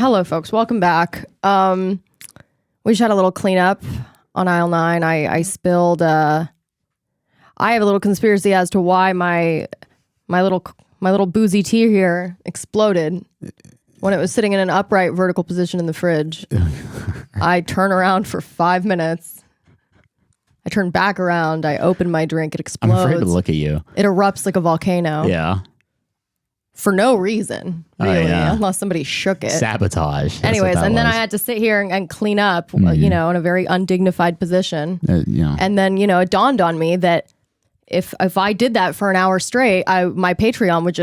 Hello, folks. Welcome back. We just had a little cleanup on aisle 9. I spilled. I have a little conspiracy as to why my little boozy tea here exploded when it was sitting in an upright vertical position in the fridge. I turn around for 5 minutes. I turn back around. I open my drink. It explodes. I'm afraid to look at you. It erupts like a volcano. Yeah. For no reason, really, yeah. unless somebody shook it. Sabotage. That's Anyways, what that and then was. I had to sit here and clean up, in a very undignified position. And then, it dawned on me that if I did that for an hour straight, my Patreon would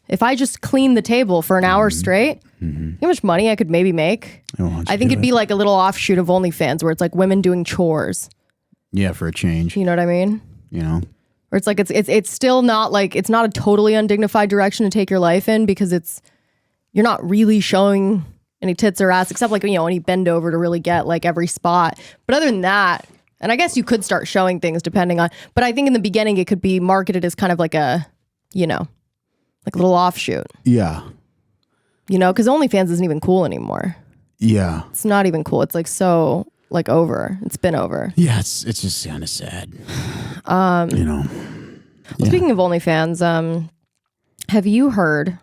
if I just cleaned the table for an hour straight, you know how much money I could maybe make? I think it'd be like a little offshoot of OnlyFans where it's like women doing chores. Yeah, for a change. You know what I mean? Where it's like it's still not like it's not a totally undignified direction to take your life in because you're not really showing any tits or ass except like when you bend over to really get like every spot. But other than that, and I guess you could start showing things depending on. But I think in the beginning it could be marketed as kind of like a like a little offshoot. Yeah. Because OnlyFans isn't even cool anymore. Yeah. It's not even cool. It's like so like over. It's been over. Yeah, it's just kind of sad. Well, speaking of OnlyFans, have you heard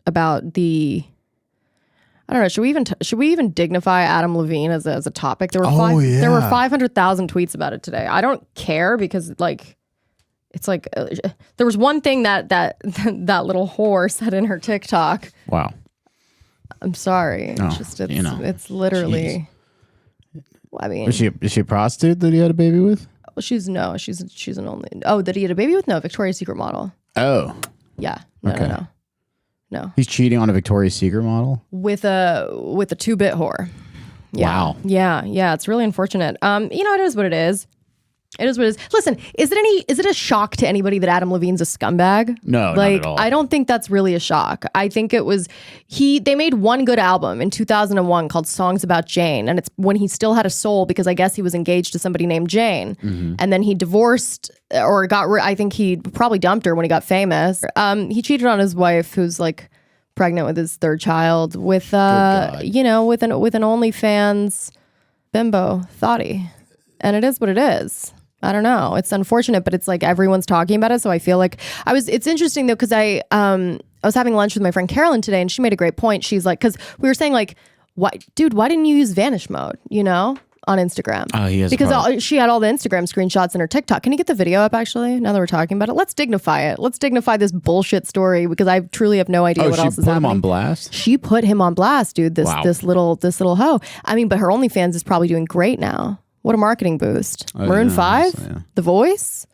about the? I don't know. Should we even dignify Adam Levine as a topic? There were 500,000 tweets about it today. I don't care because it's like there was one thing that little whore said in her TikTok. Wow. I'm sorry. It's literally. Geez. I mean, is she a prostitute that he had a baby with? She's an only. Oh, did he had a baby with? No, Victoria's Secret model. Oh. Yeah. No. He's cheating on a Victoria's Secret model with a 2-bit whore. Yeah. Wow. Yeah. It's really unfortunate. It is what it is. It is what it is. Listen, is it a shock to anybody that Adam Levine's a scumbag? No, not at all. I don't think that's really a shock. I think it was they made one good album in 2001 called Songs About Jane, and it's when he still had a soul because I guess he was engaged to somebody named Jane, and then he divorced or I think he probably dumped her when he got famous. He cheated on his wife, who's like pregnant with his third child, with with an OnlyFans bimbo thotty, and it is what it is. I don't know. It's unfortunate, but it's like everyone's talking about it. So I feel like it's interesting though, because I was having lunch with my friend Carolyn today and she made a great point. She's like, because we were saying like, why didn't you use vanish mode, on Instagram? Oh, he has because she had all the Instagram screenshots in her TikTok. Can you get the video up actually? Now that we're talking about it, let's dignify it. Let's dignify this bullshit story because I truly have no idea what else is happening. She put him on blast? She put him on blast, dude. This little hoe. I mean, but her OnlyFans is probably doing great now. What a marketing boost. Maroon 5, The Voice.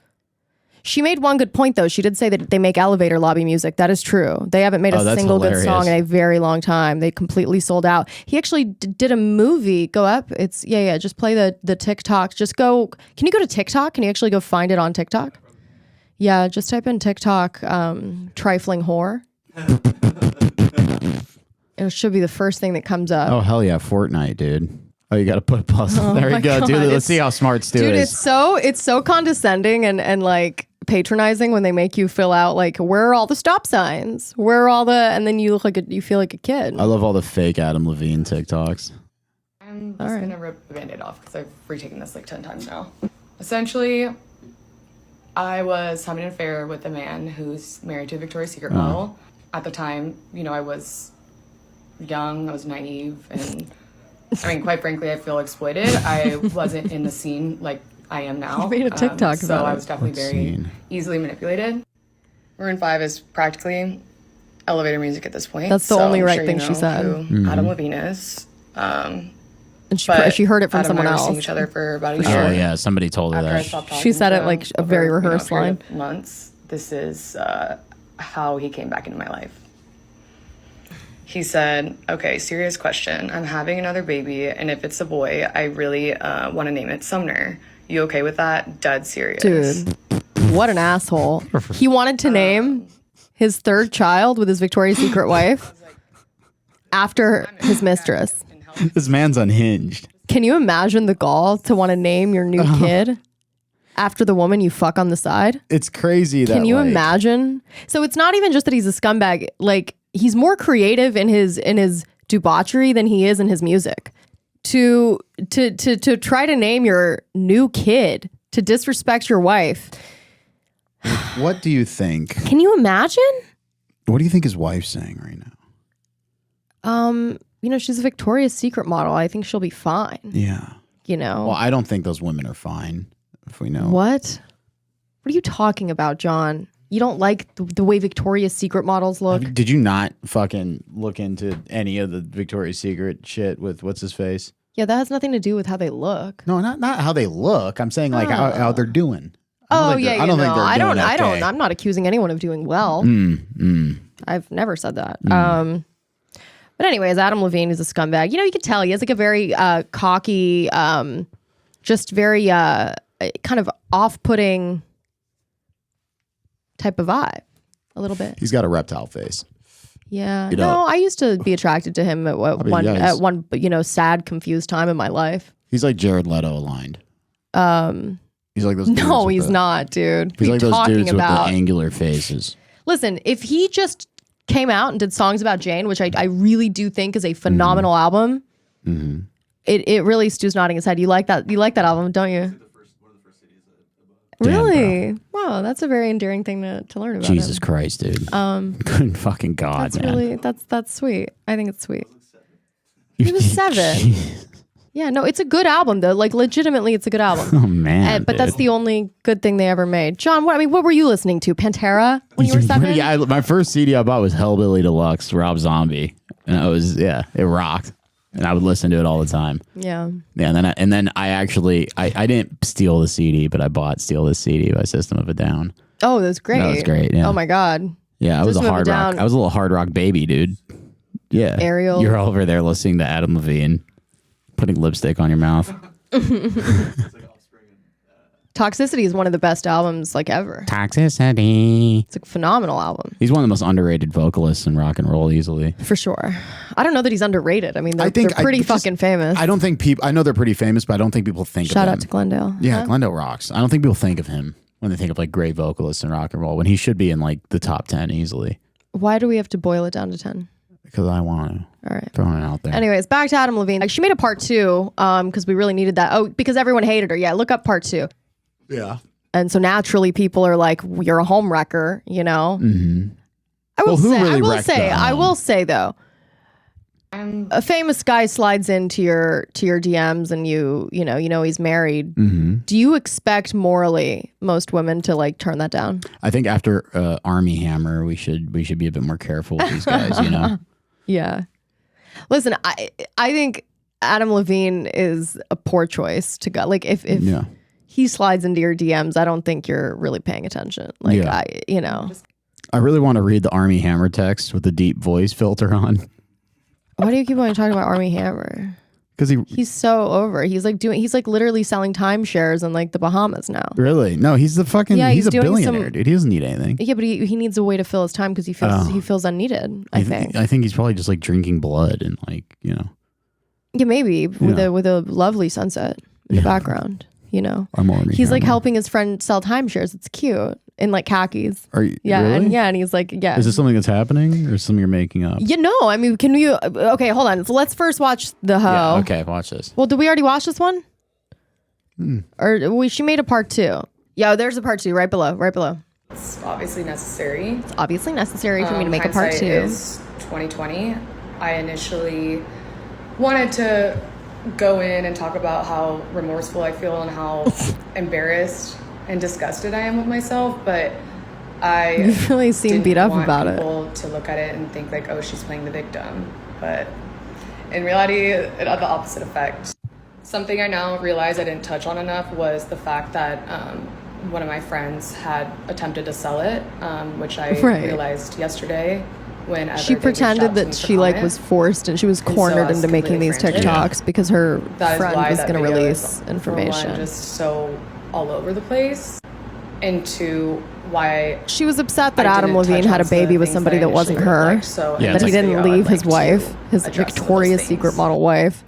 She made one good point, though. She did say that they make elevator lobby music. That is true. They haven't made a single good song in a very long time. They completely sold out. He actually did a movie. Go up. It's, yeah. Just play the TikTok. Just go. Can you go to TikTok? Can you actually go find it on TikTok? Yeah, just type in TikTok trifling whore. It should be the first thing that comes up. Oh, hell yeah. Fortnite, dude. Oh, you got to put a puzzle. There you go, dude. Let's see how smart Stu is. It's so condescending and like patronizing when they make you fill out like where are all the stop signs? Where are all and then you look like you feel like a kid. I love all the fake Adam Levine TikToks. I'm just gonna rip the Band-Aid off because I've retaken this like 10 times now. Essentially, I was having an affair with a man who's married to a Victoria's Secret model. At the time, I was young, I was naive, and I mean, quite frankly, I feel exploited. I wasn't in the scene like I am now. You made a TikTok so about I was definitely very easily manipulated. Maroon 5 is practically elevator music at this point. That's the only right thing she said. Who Adam Levine is. And she heard it from someone else. Seeing each other for about a year. Oh yeah, somebody told her that. She said it like a very rehearsed line. Months. This is how he came back into my life. He said, okay, serious question. I'm having another baby, and if it's a boy, I really want to name it Sumner. You okay with that? Dead serious. Dude, what an asshole. He wanted to name his third child with his Victoria's Secret wife after his mistress. This man's unhinged. Can you imagine the gall to want to name your new kid after the woman you fuck on the side? It's crazy. Can you imagine? So it's not even just that he's a scumbag. Like, he's more creative in his debauchery than he is in his music. To try to name your new kid, to disrespect your wife. What do you think? Can you imagine? What do you think his wife's saying right now? She's a Victoria's Secret model. I think she'll be fine. Yeah. Well, I don't think those women are fine, if we know. What are you talking about, John? You don't like the way Victoria's Secret models look? Did you not fucking look into any of the Victoria's Secret shit with what's his face? Yeah, that has nothing to do with how they look. No, not how they look. I'm saying like how they're doing. I'm not accusing anyone of doing well. I've never said that. But anyways, Adam Levine is a scumbag. You can tell he has like a very cocky, just very kind of off-putting type of vibe, a little bit. He's got a reptile face. Yeah. No, I used to be attracted to him at one sad, confused time in my life. He's like Jared Leto aligned. He's like those dudes. No, he's not, dude. He's like those dudes about? With the angular faces. Listen, if he just came out and did songs about Jane, which I really do think is a phenomenal album, it really Stu's nodding his head. You like that album, don't you? Really? Wow, that's a very endearing thing to learn about. Jesus him. Christ, dude. Good fucking God, that's man. Really, that's sweet. I think it's sweet. He was 7. Yeah, no, it's a good album though. Like legitimately, it's a good album. Oh man, but that's the only good thing they ever made. John, what were you listening to? Pantera when you were 7? Yeah, my first CD I bought was Hellbilly Deluxe, Rob Zombie, and it rocked. And I would listen to it all the time. Yeah. Yeah. And then I didn't steal the CD, but I bought "Steal This CD" by System of a Down. Oh, that was great. That was great. Yeah. Oh my God. Yeah, I was a hard rock. I was a little hard rock baby, dude. Yeah. Ariel. You're over there listening to Adam Levine, putting lipstick on your mouth. Toxicity is one of the best albums like ever. Toxicity. It's a phenomenal album. He's one of the most underrated vocalists in rock and roll, easily. For sure. I don't know that he's underrated. I mean, they're pretty fucking famous. I don't think people. I know they're pretty famous, but I don't think people think. Shout of out to Glendale. Yeah, Glendale rocks. I don't think people think of him when they think of like great vocalists in rock and roll, when he should be in like the top 10 easily. Why do we have to boil it down to 10? Because I want to. All right. Throwing it out there. Anyways, back to Adam Levine. Like, she made a part 2 because we really needed that. Oh, because everyone hated her. Yeah, look up part 2. Yeah. And so naturally people are like, you're a home wrecker, Mm-hmm. I will say though, a famous guy slides into your DMs and you know he's married. Mm-hmm. Do you expect morally most women to like turn that down? I think after Armie Hammer, we should be a bit more careful with these guys, Yeah. Listen, I think Adam Levine is a poor choice to go. Like if he slides into your DMs, I don't think you're really paying attention. Like I really want to read the Armie Hammer text with the deep voice filter on. Why do you keep on talking about Armie Hammer? Because he's so over. He's like literally selling timeshares in like the Bahamas now. Really? No, he's the fucking. Yeah, he's a billionaire, dude. He doesn't need anything. Yeah, but he needs a way to fill his time because he feels unneeded. I think. I think he's probably just like drinking blood and like Yeah, maybe with a lovely sunset in the background. He's like helping his friend sell timeshares. It's cute in like khakis. Are you? Yeah, really? and he's like, yeah. Is this something that's happening or something you're making up? I mean, can you? Okay, hold on. So let's first watch the hoe. Yeah, okay, watch this. Well, did we already watch this one? Or she made a part 2. Yeah, there's a part 2 right below. It's obviously necessary. It's obviously necessary for me to make a part 2. Is 2020. I initially wanted to go in and talk about how remorseful I feel and how embarrassed and disgusted I am with myself, but you really seem beat up about it. People to look at it and think like, oh, she's playing the victim, but in reality, it had the opposite effect. Something I now realize I didn't touch on enough was the fact that one of my friends had attempted to sell it, which I realized yesterday. She pretended that she like was forced and she was cornered into making these TikToks because her friend was going to release information. Just so all over the place, into why she was upset that Adam Levine had a baby with somebody that wasn't her, that he didn't leave his wife, his Victoria's Secret model wife,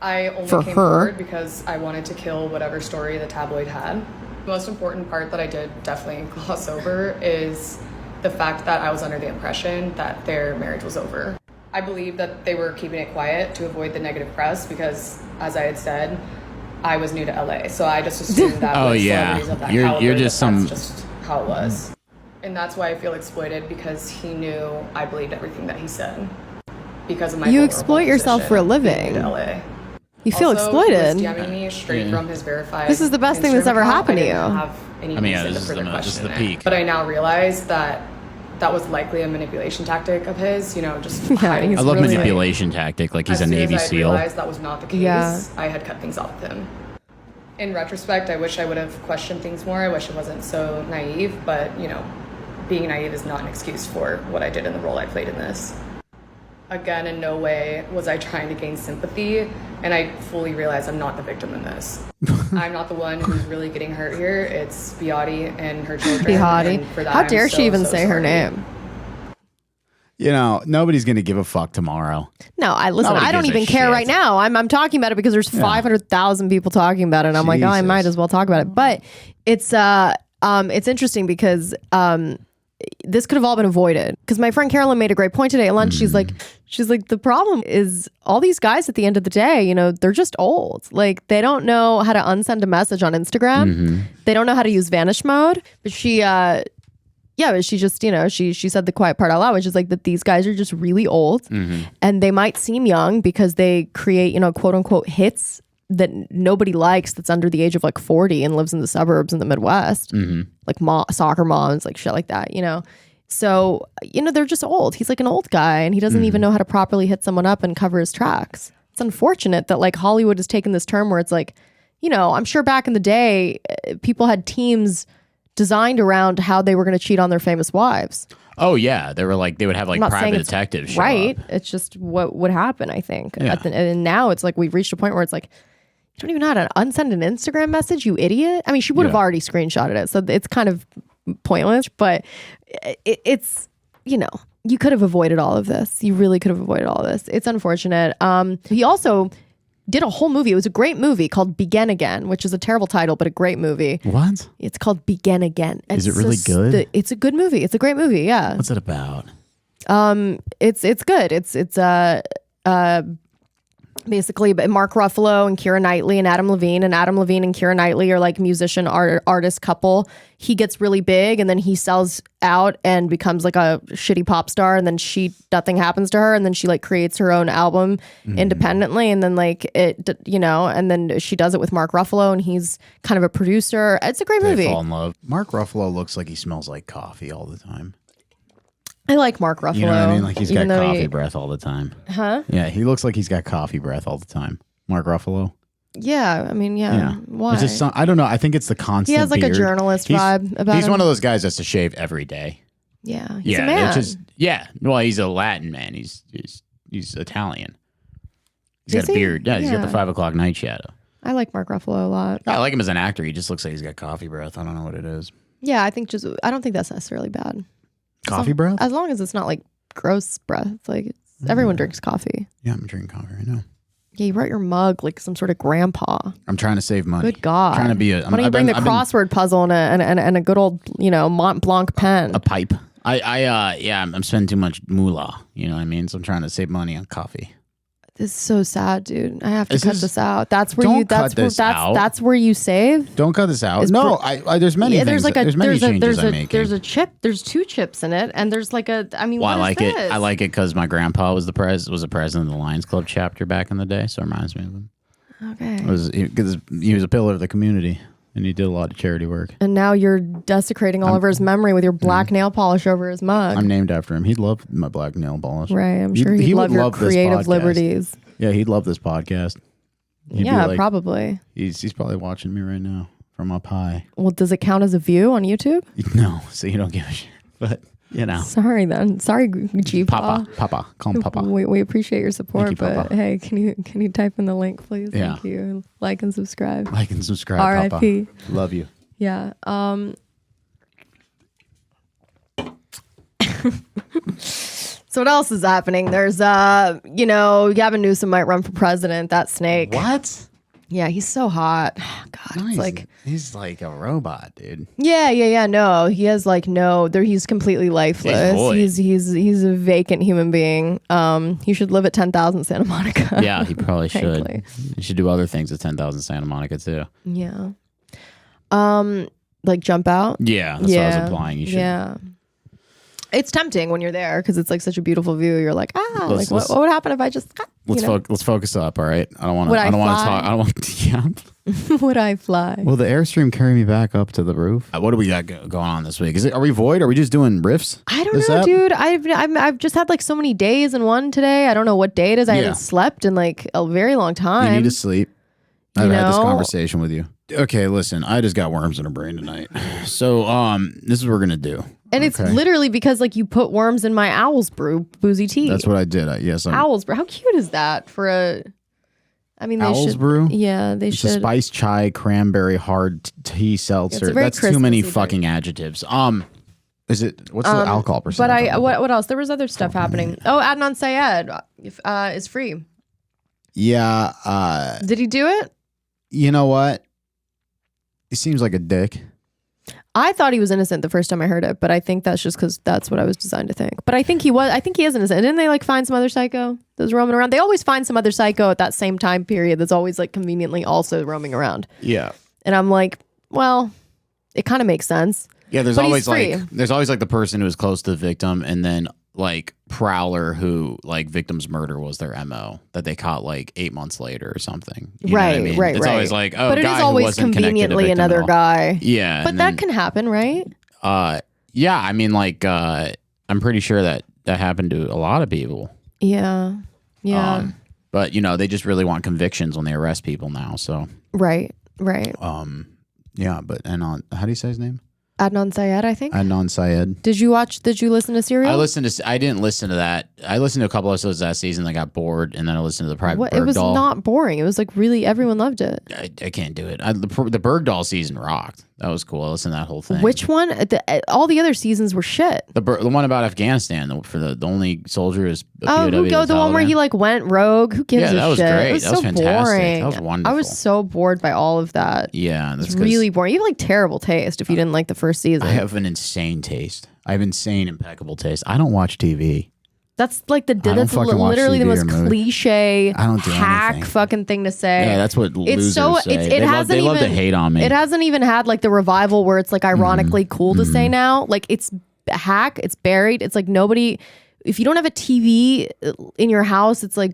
for her because I wanted to kill whatever story the tabloid had. The most important part that I did definitely gloss over is the fact that I was under the impression that their marriage was over. I believe that they were keeping it quiet to avoid the negative press because, as I had said, I was new to LA, so I just assumed that celebrities of that caliber, you're just that's just how it was. And that's why I feel exploited, because he knew I believed everything that he said because of my You exploit yourself for a living. In LA. You feel Also, exploited. He was DMing me straight from his verified. This is the best thing that's ever happened to you. This is the peak. But I now realize that that was likely a manipulation tactic of his, just hiding. I love manipulation tactic, like he's a Navy SEAL. I realized that was not the case. I had cut things off with him. In retrospect, I wish I would have questioned things more. I wish it wasn't so naive, but, being naive is not an excuse for what I did in the role I played in this. Again, in no way was I trying to gain sympathy, and I fully realize I'm not the victim in this. I'm not the one who's really getting hurt here. It's Beati and her children. Beati. How dare she even say her name? Nobody's going to give a fuck tomorrow. No, I don't even care right now. I'm talking about it because there's 500,000 people talking about it, and I'm like, I might as well talk about it. But it's interesting because this could have all been avoided, because my friend Carolyn made a great point today at lunch. She's like, the problem is all these guys at the end of the day, they're just old. Like, they don't know how to unsend a message on Instagram. They don't know how to use vanish mode. But she just, she said the quiet part out loud, which is like that these guys are just really old, and they might seem young because they create, quote unquote hits that nobody likes, that's under the age of like 40 and lives in the suburbs in the Midwest, like soccer moms, like shit like that, So, they're just old. He's like an old guy, and he doesn't even know how to properly hit someone up and cover his tracks. It's unfortunate that like Hollywood has taken this term where it's like, I'm sure back in the day, people had teams designed around how they were going to cheat on their famous wives. Oh yeah, they would have like private detectives, right? It's just what would happen, I think. Yeah. And now it's like we've reached a point where it's like, you don't even know how to unsend an Instagram message, you idiot. I mean, she would have already screenshotted it, so it's kind of pointless. But it's you could have avoided all of this. You really could have avoided all of this. It's unfortunate. He also did a whole movie. It was a great movie called Begin Again, which is a terrible title, but a great movie. What? It's called Begin Again. Is it really good? It's a good movie. It's a great movie. Yeah. What's it about? It's good. It's basically Mark Ruffalo and Keira Knightley and Adam Levine, and Keira Knightley are like musician artist couple. He gets really big, and then he sells out and becomes like a shitty pop star, and then nothing happens to her, and then she like creates her own album independently, and then like and then she does it with Mark Ruffalo, and he's kind of a producer. It's a great movie. They fall in love. Mark Ruffalo looks like he smells like coffee all the time. I like Mark Ruffalo. You know what I mean? Like he's got coffee breath all the time. Huh? Yeah, he looks like he's got coffee breath all the time. Mark Ruffalo. Yeah, I mean, yeah. Why? It's just I don't know. I think it's the constant. He has like beard. A journalist vibe about him. He's one of those guys that's to shave every day. Yeah, he's a man. Well, he's a Latin man. He's Italian. He's got a beard. Yeah, he's got the 5 o'clock night shadow. I like Mark Ruffalo a lot. I like him as an actor. He just looks like he's got coffee breath. I don't know what it is. Yeah, I don't think that's necessarily bad. Coffee breath? As long as it's not like gross breath. Like everyone drinks coffee. Yeah, I'm drinking coffee right now. Yeah, you brought your mug like some sort of grandpa. I'm trying to save money. Good God. I'm trying to be Why don't you bring the crossword puzzle and a good old, Mont Blanc pen? A pipe. I'm spending too much moolah. You know what I mean? So I'm trying to save money on coffee. This is so sad, dude. I have to cut this out. That's where That's where you save. Don't cut this out. No, there's many things. There's many changes I'm making. There's a chip. There's 2 chips in it, and there's like a. I mean, well, what is this? I like it because my grandpa was the president of the Lions Club chapter back in the day, so it reminds me of him. Okay. Because he was a pillar of the community, and he did a lot of charity work. And now you're desecrating all over his memory with your black nail polish over his mug. I'm named after him. He'd love my black nail polish. Right. I'm sure he'd love your creative liberties. Yeah, he'd love this podcast. Probably. He's probably watching me right now from up high. Well, does it count as a view on YouTube? No, so you don't give a shit. But, Sorry then. Sorry, G Papa. Call him Papa. We appreciate your support, you, but Papa. hey, can you type in the link, please? Yeah. Thank you. Like and subscribe. R.I.P. Love you. Yeah. So what else is happening? There's Gavin Newsom might run for president. That snake. What? Yeah, he's so hot. God, No, it's like he's like a robot, dude. yeah. No, he has like no. There, he's completely lifeless. void. He's a vacant human being. He should live at 10,000 Santa Monica. Yeah, he probably should. Frankly. He should do other things at 10,000 Santa Monica too. Yeah. Like jump out. Yeah, that's what I was implying. You should. Yeah. It's tempting when you're there because it's like such a beautiful view. You're like, Let's- what would happen if I just Let's focus up, all right? I don't want to. Would I I don't want to fly? talk. I don't want. Yeah. would I fly? Will the Airstream carry me back up to the roof? What do we got going on this week? Are we void? Are we just doing riffs? I don't know, dude. I've just had like so many days in one today. I don't know what day it is. I haven't slept in like a very long time. You need to sleep. I've had this know? conversation with you. Okay, listen. I just got worms in a brain tonight. So this is what we're gonna do. And it's literally because like you put worms in my Owl's Brew boozy tea. That's what I did. Yes, Owl's Brew. How cute is that for a? I mean, they Owl's should. Brew? Yeah, they It's should. a spice chai cranberry hard tea seltzer. very That's too many Christmassy fucking adjectives. Is it? What's the alcohol percentage? But what else? There was other stuff happening. Oh, Adnan Syed is free. Yeah. Did he do it? You know what? He seems like a dick. I thought he was innocent the first time I heard it, but I think that's just because that's what I was designed to think. But I think he was. I think he is innocent. Didn't they like find some other psycho that was roaming around? They always find some other psycho at that same time period that's always like conveniently also roaming around. Yeah. And I'm like, well, it kind of makes sense. Yeah. There's But always he's free. like the person who is close to the victim, and then like Prowler, who like victim's murder was their MO that they caught like 8 months later or something. You know what I mean? Right. It's always like, but it guy is who always wasn't connected to conveniently victim at another all. guy. Yeah. But that can happen, right? Yeah. I mean, like, I'm pretty sure that happened to a lot of people. Yeah. Yeah. But you know, they just really want convictions when they arrest people now. So Right. yeah. But how do you say his name? Adnan Syed, I think. Adnan Syed. Did you listen to Serial? I didn't listen to that. I listened to a couple episodes that season. I got bored, and then I listened to the Private Bergdahl. It was not boring. It was like really everyone loved it. I can't do it. The Bergdahl season rocked. That was cool. I listened to that whole thing. Which one? All the other seasons were shit. The one about Afghanistan for the only soldier is a Oh, POW the one where he like went rogue. Who gives a shit? that was great. It was That was so fantastic. boring. That was wonderful. I was so bored by all of that. Yeah, that's It's really boring. You have like terrible taste if you didn't like the first season. I have an insane taste. I have insane, impeccable taste. I don't watch TV. That's like that's fucking watch literally the TV most or movie. cliche I don't do hack anything. fucking thing to say. Yeah, that's what losers say. They love to hate on me. It hasn't even had like the revival where it's like ironically cool to say now. Like it's a hack, it's buried. It's like nobody. If you don't have a TV in your house, it's like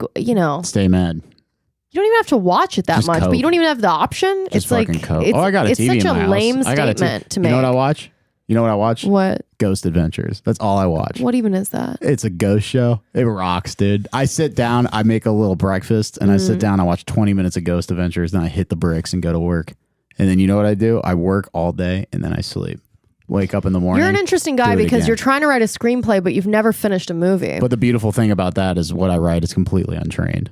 Stay mad. You don't even have to watch it that Just much, cope. but you don't even have the option. Just it's like fucking cope. it's, I got a it's TV such in my a house. lame I got a statement to You make. know what I watch? You know what I watch? What? Ghost Adventures. That's all I watch. What even is that? It's a ghost show. It rocks, dude. I sit down, I make a little breakfast, and I sit down, I watch 20 minutes of Ghost Adventures, then I hit the bricks and go to work. And then you know what I do? I work all day, and then I sleep. Wake up in the morning. You're an interesting guy do it because again. you're trying to write a screenplay, but you've never finished a movie. But the beautiful thing about that is what I write is completely untrained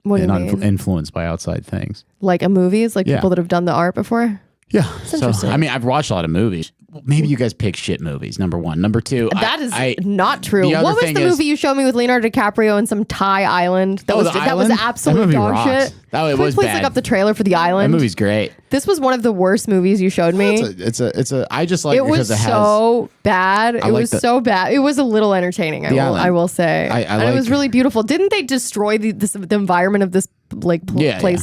What do you and mean? influenced by outside things. Like a movies, like Yeah. people that have done the art before? Yeah. interesting. I mean, I've watched a lot of movies. Maybe you guys pick shit movies, number one. Number two, That is not true. the other What was thing the is- movie you showed me with Leonardo DiCaprio in some Thai island? That Oh, was The that was Island? absolute That movie dog rocks. shit. It Can we was please bad. look up the trailer for The That Island? movie's great. This was one of the worst movies you showed me. It's a. I just like It was because it has. so bad. It like was the- so bad. It was a little enentertaining. The Island. I will say. I And it like- was really beautiful. Didn't they destroy the environment of this place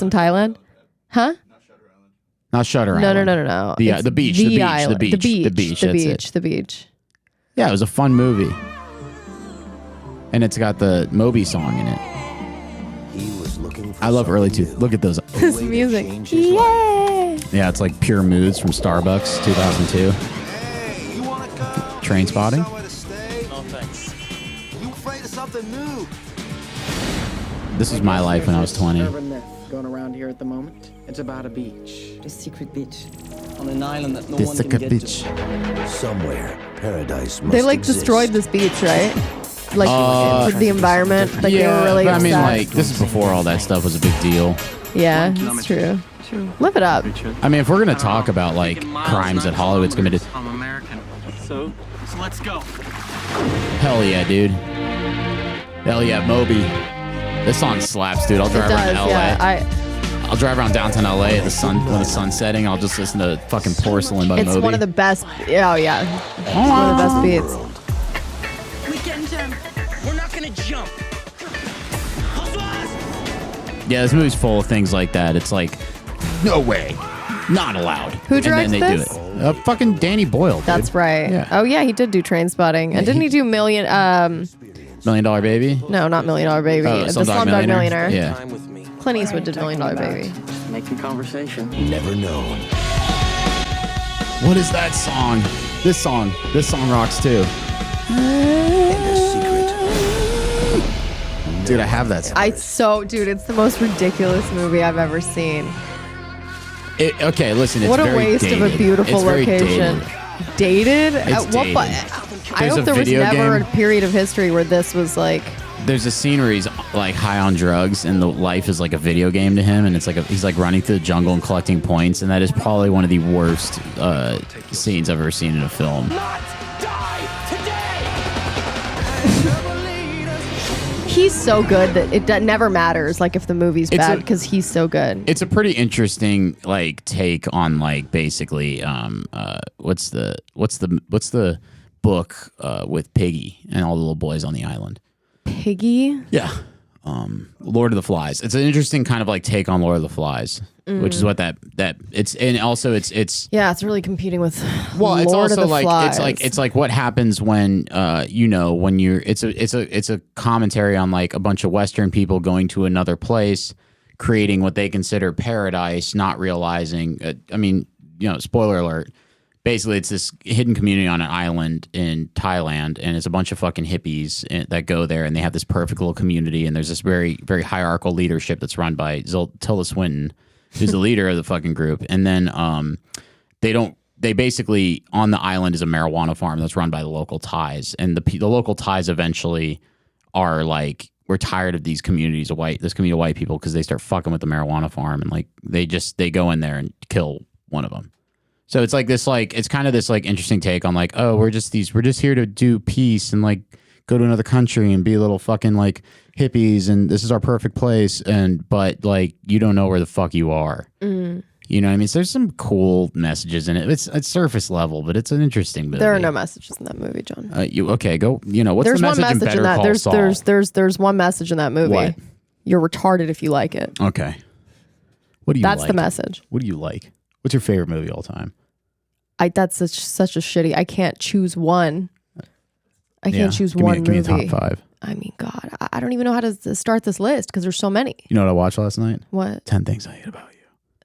in Thailand? Huh? Not Shutter No, Island. no. The It's beach. The beach. island. The beach. The The beach. beach. The That's beach. it. The beach. Yeah, it was a fun movie, and it's got the Moby song in it. He was looking for I love early two. Look at those. This music. Yeah. Yeah, it's like Pure Moods from Starbucks, 2002. Hey, you wanna come? Train Spotting. Somewhere to stay? No thanks. You afraid of something new? This was my life when I was 20. Urban myth going around here at the moment. It's about a beach. A secret beach on an island that no This one is can a get beach. to. Somewhere, paradise must They like exist. destroyed this beach, right? Like for the environment. Like they were really but I mean, upset. like this is before all that stuff was a big deal. Yeah, that's true. Live it up. I mean, if we're gonna talk about like crimes that Hollywood's committed, I'm American. So let's go. hell yeah, dude. Hell yeah, Moby. This song slaps, dude. I'll It drive around does. LA. Yeah. I'll drive around downtown LA at the sun when the sun's setting. I'll just listen to fucking Porcelain by It's Moby. one of the best. Oh yeah, it's one of the best beats. We getting down. We're not gonna jump. Yeah, this movie's full of things like that. It's like, no way, not allowed. Who directs and then they this? do it. Fucking Danny Boyle. Dude. That's right. Yeah. Oh yeah, he did do Trainspotting, and didn't he do Million? $1 Million Baby. No, not $1 Million Baby. Oh, The Slumdog Slumdog Millionaire. Yeah. Time with me. Clint Eastwood did $1 Million Baby. Making conversation. Never known. What is that song? This song rocks too. Dude, I have that song. Dude, it's the most ridiculous movie I've ever seen. Okay, listen, it's What a very waste dated. of a beautiful It's very location. Dated? It's At what dated. point? I There's a hope there was video never game. a period of history where this was like. There's a scene where he's like high on drugs and the life is like a video game to him, and it's like he's like running through the jungle and collecting points, and that is probably one of the worst scenes I've ever seen in a film. He's so good that it never matters. Like if the movie's It's bad a- because he's so good. It's a pretty interesting like take on like basically what's the book with Piggy and all the little boys on the island. Piggy. Yeah. Lord of the Flies. It's an interesting kind of like take on Lord of the Flies, which is what that it's, and also it's Yeah, it's really competing with. well, it's Lord also of the like Flies. it's like what happens when when you're it's a commentary on like a bunch of Western people going to another place, creating what they consider paradise, not realizing. Spoiler alert. Basically, it's this hidden community on an island in Thailand, and it's a bunch of fucking hippies that go there, and they have this perfect little community, and there's this very, very hierarchical leadership that's run by Tilda Swinton, who's the leader of the fucking group. And then they basically, on the island is a marijuana farm that's run by the local Thais, and the local Thais eventually are like, we're tired of these communities of this community of white people because they start fucking with the marijuana farm, and like they go in there and kill one of them. So it's like this, like it's kind of this like interesting take on like, oh, we're just here to do peace and like go to another country and be little fucking like hippies, and this is our perfect place, but like you don't know where the fuck you are. You know what I mean? So there's some cool messages in it. It's surface level, but it's an interesting movie. There are no messages in that movie, John. Go. What's There's the one message in message Better in that. Call Saul? There's one message in that movie. What? You're retarded if you like it. Okay. What do you? That's like? the message. What do you like? What's your favorite movie of all time? That's such a shitty. I can't choose one. I can't choose one Give me a movie. top 5. I mean, God, I don't even know how to start this list because there's so many. You know what I watched last night? What? 10 Things I Hate About You.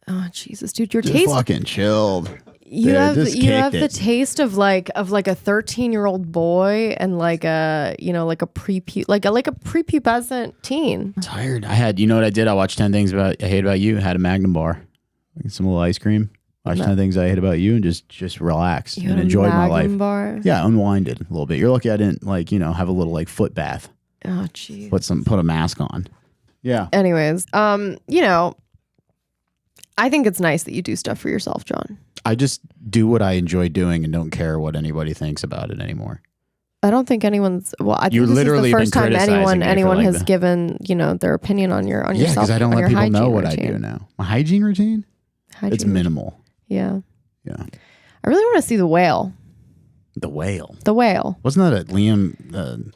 Oh Jesus, dude, your Just taste. fucking chilled. You Dude, have just you have kicked the it. taste of like a 13-year-old boy and like a like a prepubescent teen. Tired. I had, you know what I did? I watched 10 Things I Hate About You. Had a Magnum bar, some little ice cream. Watched 10 Things I Hate About You and just relaxed You and had a enjoyed my life. Magnum bar? Yeah, unwinded a little bit. You're lucky I didn't have a little like foot bath. Oh jeez. Put a mask on. Yeah. Anyways, I think it's nice that you do stuff for yourself, John. I just do what I enjoy doing and don't care what anybody thinks about it anymore. I don't think anyone's. Well, I think You've this literally is the first been time criticizing me for anyone like has the- given their opinion on your Yeah, yourself. because I don't on let your people know hygiene what I routine. do now. My hygiene routine? Hygiene It's minimal. Yeah. Yeah. I really want to see The Whale. The Whale. The Whale. Wasn't that a Liam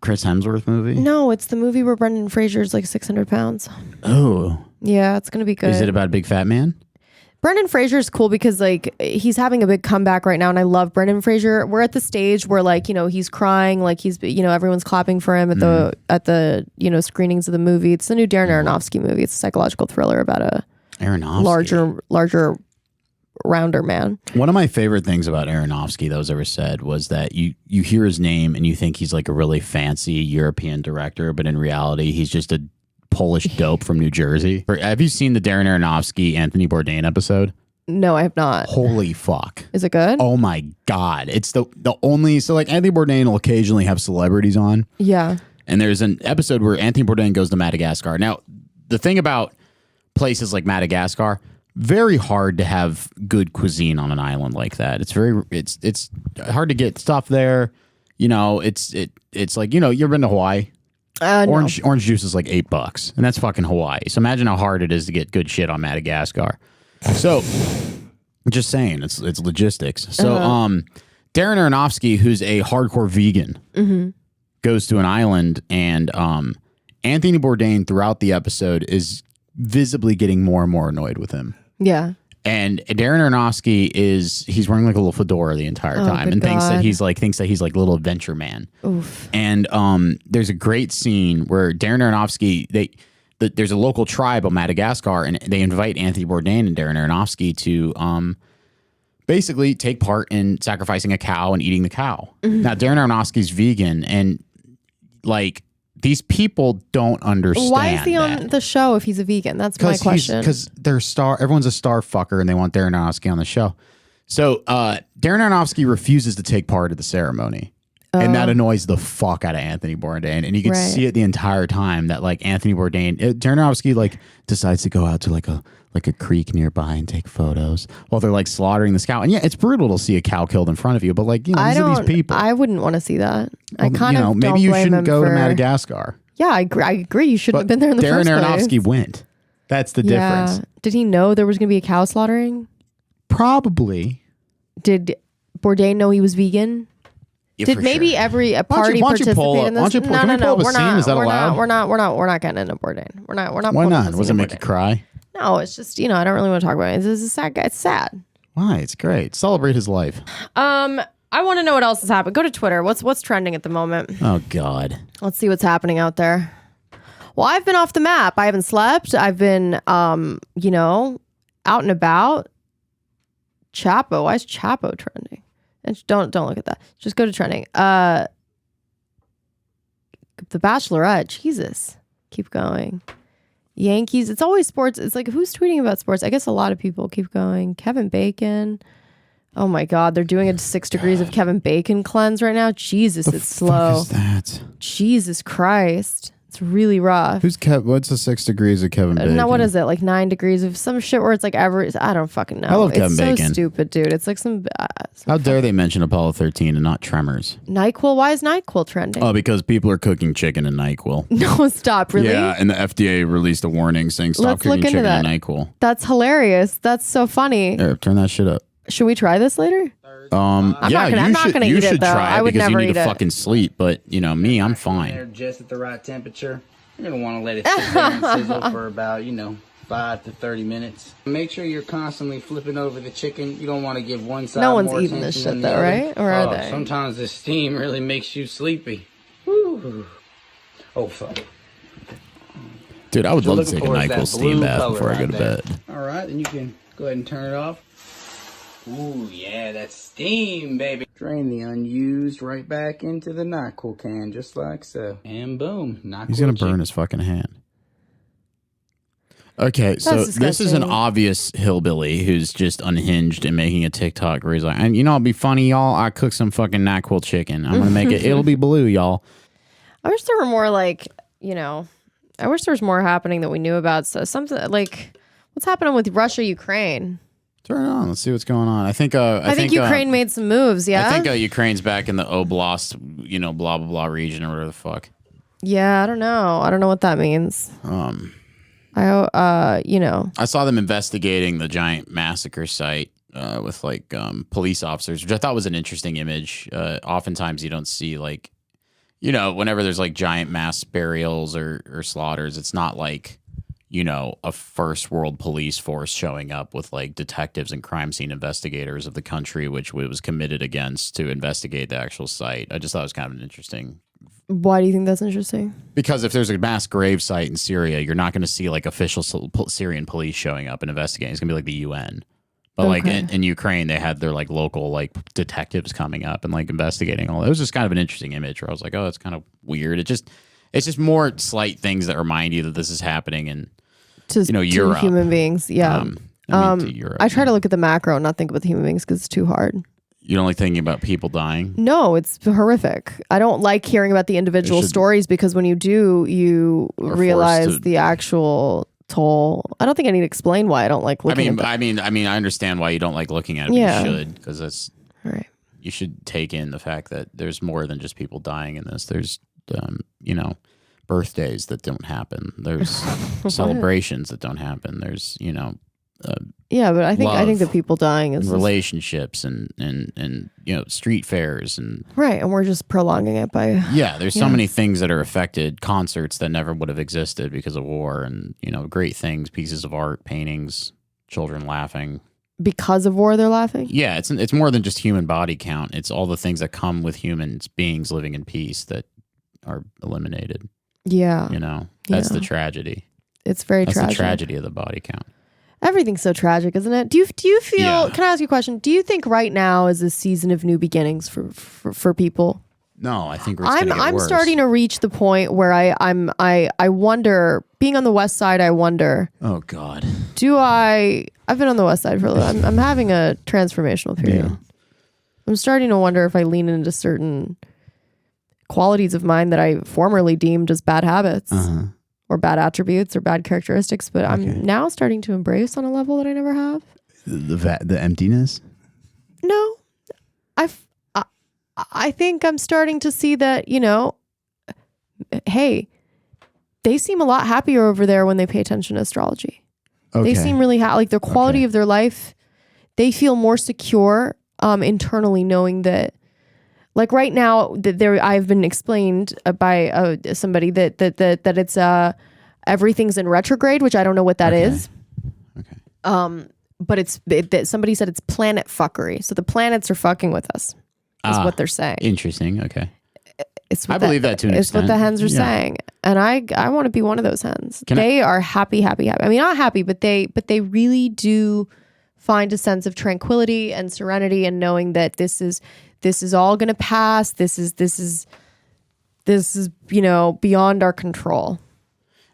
Chris Hemsworth movie? No, it's the movie where Brendan Fraser's like 600 pounds. Oh. Yeah, it's gonna be good. Is it about a big fat man? Brendan Fraser's cool because like he's having a big comeback right now, and I love Brendan Fraser. We're at the stage where like he's crying, like he's everyone's clapping for him at the screenings of the movie. It's the new Darren Aronofsky movie. It's a psychological thriller about a Aronofsky. larger rounder man. One of my favorite things about Aronofsky that was ever said was that you hear his name and you think he's like a really fancy European director, but in reality he's just a Polish dope from New Jersey. Have you seen the Darren Aronofsky Anthony Bourdain episode? No, I have not. Holy fuck. Is it good? Oh my God. It's the only, so like Anthony Bourdain will occasionally have celebrities on. Yeah. And there's an episode where Anthony Bourdain goes to Madagascar. Now, the thing about places like Madagascar, very hard to have good cuisine on an island like that. It's hard to get stuff there. It's like, you've been to Hawaii. Orange juice is like $8, and that's fucking Hawaii. So imagine how hard it is to get good shit on Madagascar. So, just saying, it's logistics. So, Darren Aronofsky, who's a hardcore vegan, goes to an island, and Anthony Bourdain throughout the episode is visibly getting more and more annoyed with him. Yeah. And Darren Aronofsky he's wearing like a little fedora the entire time, and thinks that he's like a little adventure man. Oof. And there's a great scene where Darren Aronofsky there's a local tribe of Madagascar, and they invite Anthony Bourdain and Darren Aronofsky to basically take part in sacrificing a cow and eating the cow. Now Darren Aronofsky's vegan, and like these people don't understand. Why is he on the show if he's a vegan? That's my question. Because everyone's a star fucker, and they want Darren Aronofsky on the show. So Darren Aronofsky refuses to take part of the ceremony. And that annoys the fuck out of Anthony Bourdain. And you can see it the entire time that like Anthony Bourdain, Darren Aronofsky like decides to go out to like a creek nearby and take photos while they're like slaughtering this cow. And yeah, it's brutal to see a cow killed in front of you, but like, you know, these are these people. I wouldn't want to see that. I kind of maybe you shouldn't go to Madagascar. Yeah, I agree. You shouldn't have been there in the first place. Darren Aronofsky went. That's the difference. Did he know there was going to be a cow slaughtering? Probably. Did Bourdain know he was vegan? Yeah, did maybe every party participate in this? No. We're not. Is that allowed? We're not getting into Bourdain. We're not. Why not? Was it make you cry? No, it's just I don't really want to talk about it. This is a sad guy. It's sad. Why? It's great. Celebrate his life. I want to know what else has happened. Go to Twitter. What's trending at the moment? Oh God. Let's see what's happening out there. Well, I've been off the map. I haven't slept. I've been out and about. Chapo. Why is Chapo trending? And don't look at that. Just go to trending. The Bachelorette. Jesus. Keep going. Yankees. It's always sports. It's like, who's tweeting about sports? I guess a lot of people. Keep going. Kevin Bacon. Oh my God. They're doing a 6 degrees of Kevin Bacon cleanse right now. Jesus, it's slow. What is that? Jesus Christ. It's really rough. What's the 6 degrees of Kevin Bacon? No, what is it? Like 9 degrees of some shit where it's like I don't fucking know. I love Kevin Bacon. It's so stupid, dude. It's like some How dare they mention Apollo 13 and not Tremors? NyQuil. Why is NyQuil trending? Oh, because people are cooking chicken in NyQuil. No, stop. Really? Yeah, and the FDA released a warning saying stop cooking chicken in NyQuil. That's hilarious. That's so funny. There, turn that shit up. Should we try this later? I'm not gonna eat it though. I would because never you need eat to it. fucking sleep. But me, I'm fine. They're just at the right temperature. You're gonna want to let it sit there and sizzle for about 5 to 30 minutes. Make sure you're constantly flipping over the chicken. You don't want to give one side. No one's more eating this attention shit than the though, other. right? Or are they? Sometimes the steam really makes you sleepy. Woo. Oh fuck. Dude, I would love to take a NyQuil steam bath before I go to bed. All right, then you can go ahead and turn it off. Ooh, yeah, that's steam, baby. Drain the unused right back into the NyQuil can, just like so. And boom, NyQuil. He's gonna burn his fucking hand. Okay, so this is an obvious hillbilly who's just unhinged and making a TikTok where he's like, and it'll be funny, y'all. I cooked some fucking NyQuil chicken. I'm gonna make it. It'll be blue, y'all. I wish there were more I wish there was more happening that we knew about. So something like what's happening with Russia, Ukraine. Turn it on. Let's see what's going on. I think Ukraine made some moves. Yeah. I think Ukraine's back in the Oblast, blah blah blah region or whatever the fuck. Yeah, I don't know. I don't know what that means. I saw them investigating the giant massacre site with police officers, which I thought was an interesting image. Oftentimes you don't see whenever there's giant mass burials or slaughters, it's not like a first world police force showing up with detectives and crime scene investigators of the country, which was committed against to investigate the actual site. I just thought it was kind of an interesting. Why do you think that's interesting? Because if there's a mass grave site in Syria, you're not going to see official Syrian police showing up and investigating. It's going to be the UN. But in Ukraine, they had their local detectives coming up and investigating all. It was just kind of an interesting image where I was like, oh, that's kind of weird. It's just more slight things that remind you that this is happening in Europe. To human beings. Yeah. To Europe. I try to look at the macro and not think about the human beings because it's too hard. You don't like thinking about people dying? No, it's horrific. I don't like hearing about the individual stories because when you do, you realize the actual toll. I don't think I need to explain why I don't like looking at that. I understand why you don't like looking at it. Yeah. But you should, because that's right. You should take in the fact that there's more than just people dying in this. There's, birthdays that don't happen. There's celebrations that don't happen. There's, Yeah, but I think the people dying is relationships and street fairs and right, and we're just prolonging it by there's so many things that are affected, concerts that never would have existed because of war, and great things, pieces of art, paintings, children laughing because of war. They're laughing. Yeah, it's more than just human body count. It's all the things that come with humans beings living in peace that are eliminated. Yeah, that's the tragedy. It's very tragic. That's the tragedy of the body count. Everything's so tragic, isn't it? Do you feel? Yeah. Can I ask you a question? Do you think right now is a season of new beginnings for people? No, I think I'm starting to reach the point where I wonder. Being on the West Side, I wonder. Oh God. I've been on the West Side for a little. I'm having a transformational period. Yeah. I'm starting to wonder if I lean into certain qualities of mine that I formerly deemed as bad habits. Or bad attributes or bad characteristics, but I'm now starting to embrace on a level that I never have. The emptiness? No. I think I'm starting to see that, hey, they seem a lot happier over there when they pay attention to astrology. Okay. They seem really like their quality of their life, they feel more secure internally, knowing that, like right now, I've been explained by somebody that it's everything's in retrograde, which I don't know what that is. Okay. But somebody said it's planet fuckery. So the planets are fucking with us, is what they're saying. Interesting. Okay. I believe that to an extent. It's what the hens are saying, and I want to be one of those hens. They are happy. I mean, not happy, but they really do find a sense of tranquility and serenity, and knowing that this is all going to pass. This is beyond our control.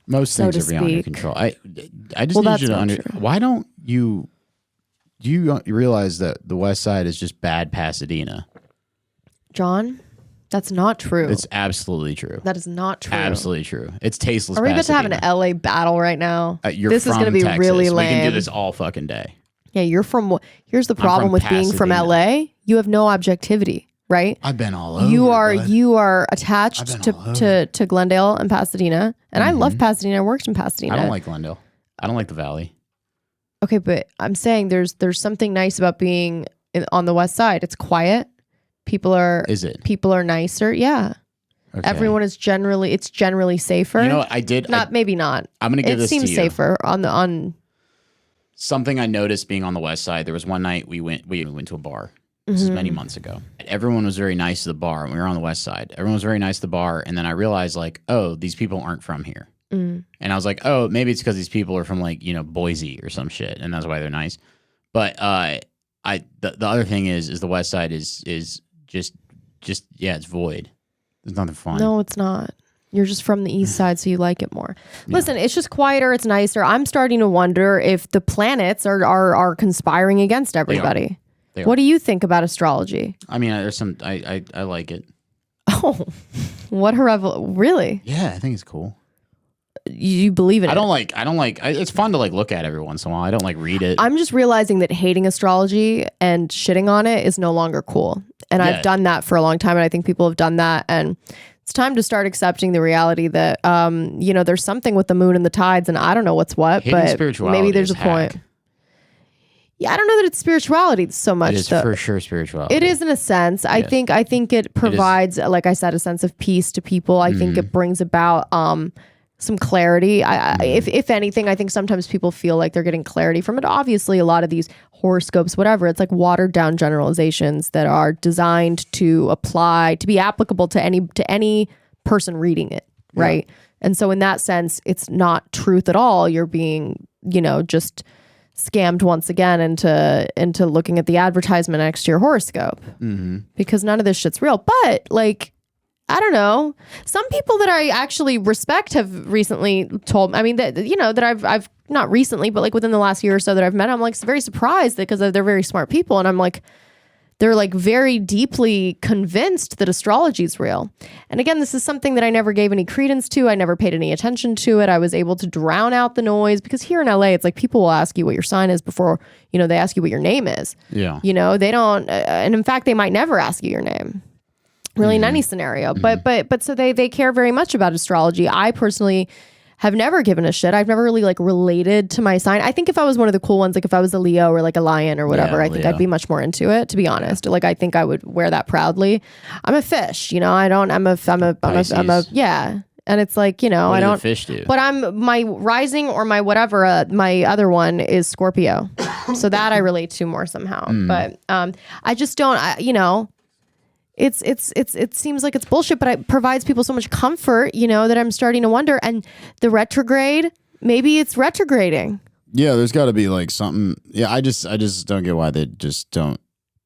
Most things are beyond your control. I just need you to understand. Why don't do you realize that the West Side is just bad Pasadena? John, that's not true. It's absolutely true. That is not true. Absolutely true. It's tasteless. Are we about to have an LA battle right now? This is going to be Texas. Really lame. We can do this all fucking day. Yeah, here's the problem with being from LA. You have no objectivity, right? I've been all over. You are attached to Glendale and Pasadena, and I love Pasadena. I worked in Pasadena. I don't like Glendale. I don't like the Valley. Okay, but I'm saying there's something nice about being on the West Side. It's quiet. People are nicer. Yeah. Okay. Everyone is generally safer. You know what maybe not. I'm gonna give this to you. It seems safer on. Something I noticed being on the West Side, there was one night we went to a bar. This is many months ago. Everyone was very nice to the bar. We were on the West Side. Everyone was very nice to the bar. And then I realized, like, oh, these people aren't from here. And I was like, oh, maybe it's because these people are from, like, Boise or some shit. And that's why they're nice. But the other thing is the West Side is just it's void. There's nothing fun. No, it's not. You're just from the East Side, so you like it more. Listen, it's just quieter. It's nicer. I'm starting to wonder if the planets are conspiring against everybody. What do you think about astrology? I mean, there's some. I like it. Oh, what a really? Yeah, I think it's cool. You believe in it? I don't like. It's fun to look at every once in a while. I don't read it. I'm just realizing that hating astrology and shitting on it is no longer cool. And I've done that for a long time, and I think people have done that. And it's time to start accepting the reality that there's something with the moon and the tides, and I don't know what's what, but maybe there's a point. Yeah, I don't know that it's spirituality so much. It is for sure spirituality. It is in a sense. I think it provides, like I said, a sense of peace to people. I think it brings about some clarity. If anything, I think sometimes people feel like they're getting clarity from it. Obviously, a lot of these horoscopes, whatever, it's like watered down generalizations that are designed to be applicable to any person reading it, right? Yeah. And so in that sense, it's not truth at all. You're being, just scammed once again into looking at the advertisement next to your horoscope, because none of this shit's real. But I don't know. Some people that I actually respect have recently told me, that I've not recently, but within the last year or so that I've met, I'm very surprised because they're very smart people. And I'm they're very deeply convinced that astrology is real. And again, this is something that I never gave any credence to. I never paid any attention to it. I was able to drown out the noise because here in LA, it's people will ask you what your sign is before, they ask you what your name is. Yeah. They don't, and in fact, they might never ask you your name. really in any scenario. But so they care very much about astrology. I personally have never given a shit. I've never really like related to my sign. I think if I was one of the cool ones, like if I was a Leo or like a lion or whatever, I think I'd be much more into it, to be honest. Like I think I would wear that proudly. I'm a fish, you know, I'm a yeah. And it's like, you know, What I does don't a fish do? But my rising or my whatever, my other one is Scorpio. So that I relate to more somehow. But I just don't, you know, it seems like it's bullshit, but it provides people so much comfort, you know, that I'm starting to wonder. And the retrograde, maybe it's retrograding. Yeah, there's got to be like something. Yeah, I just don't get why they just don't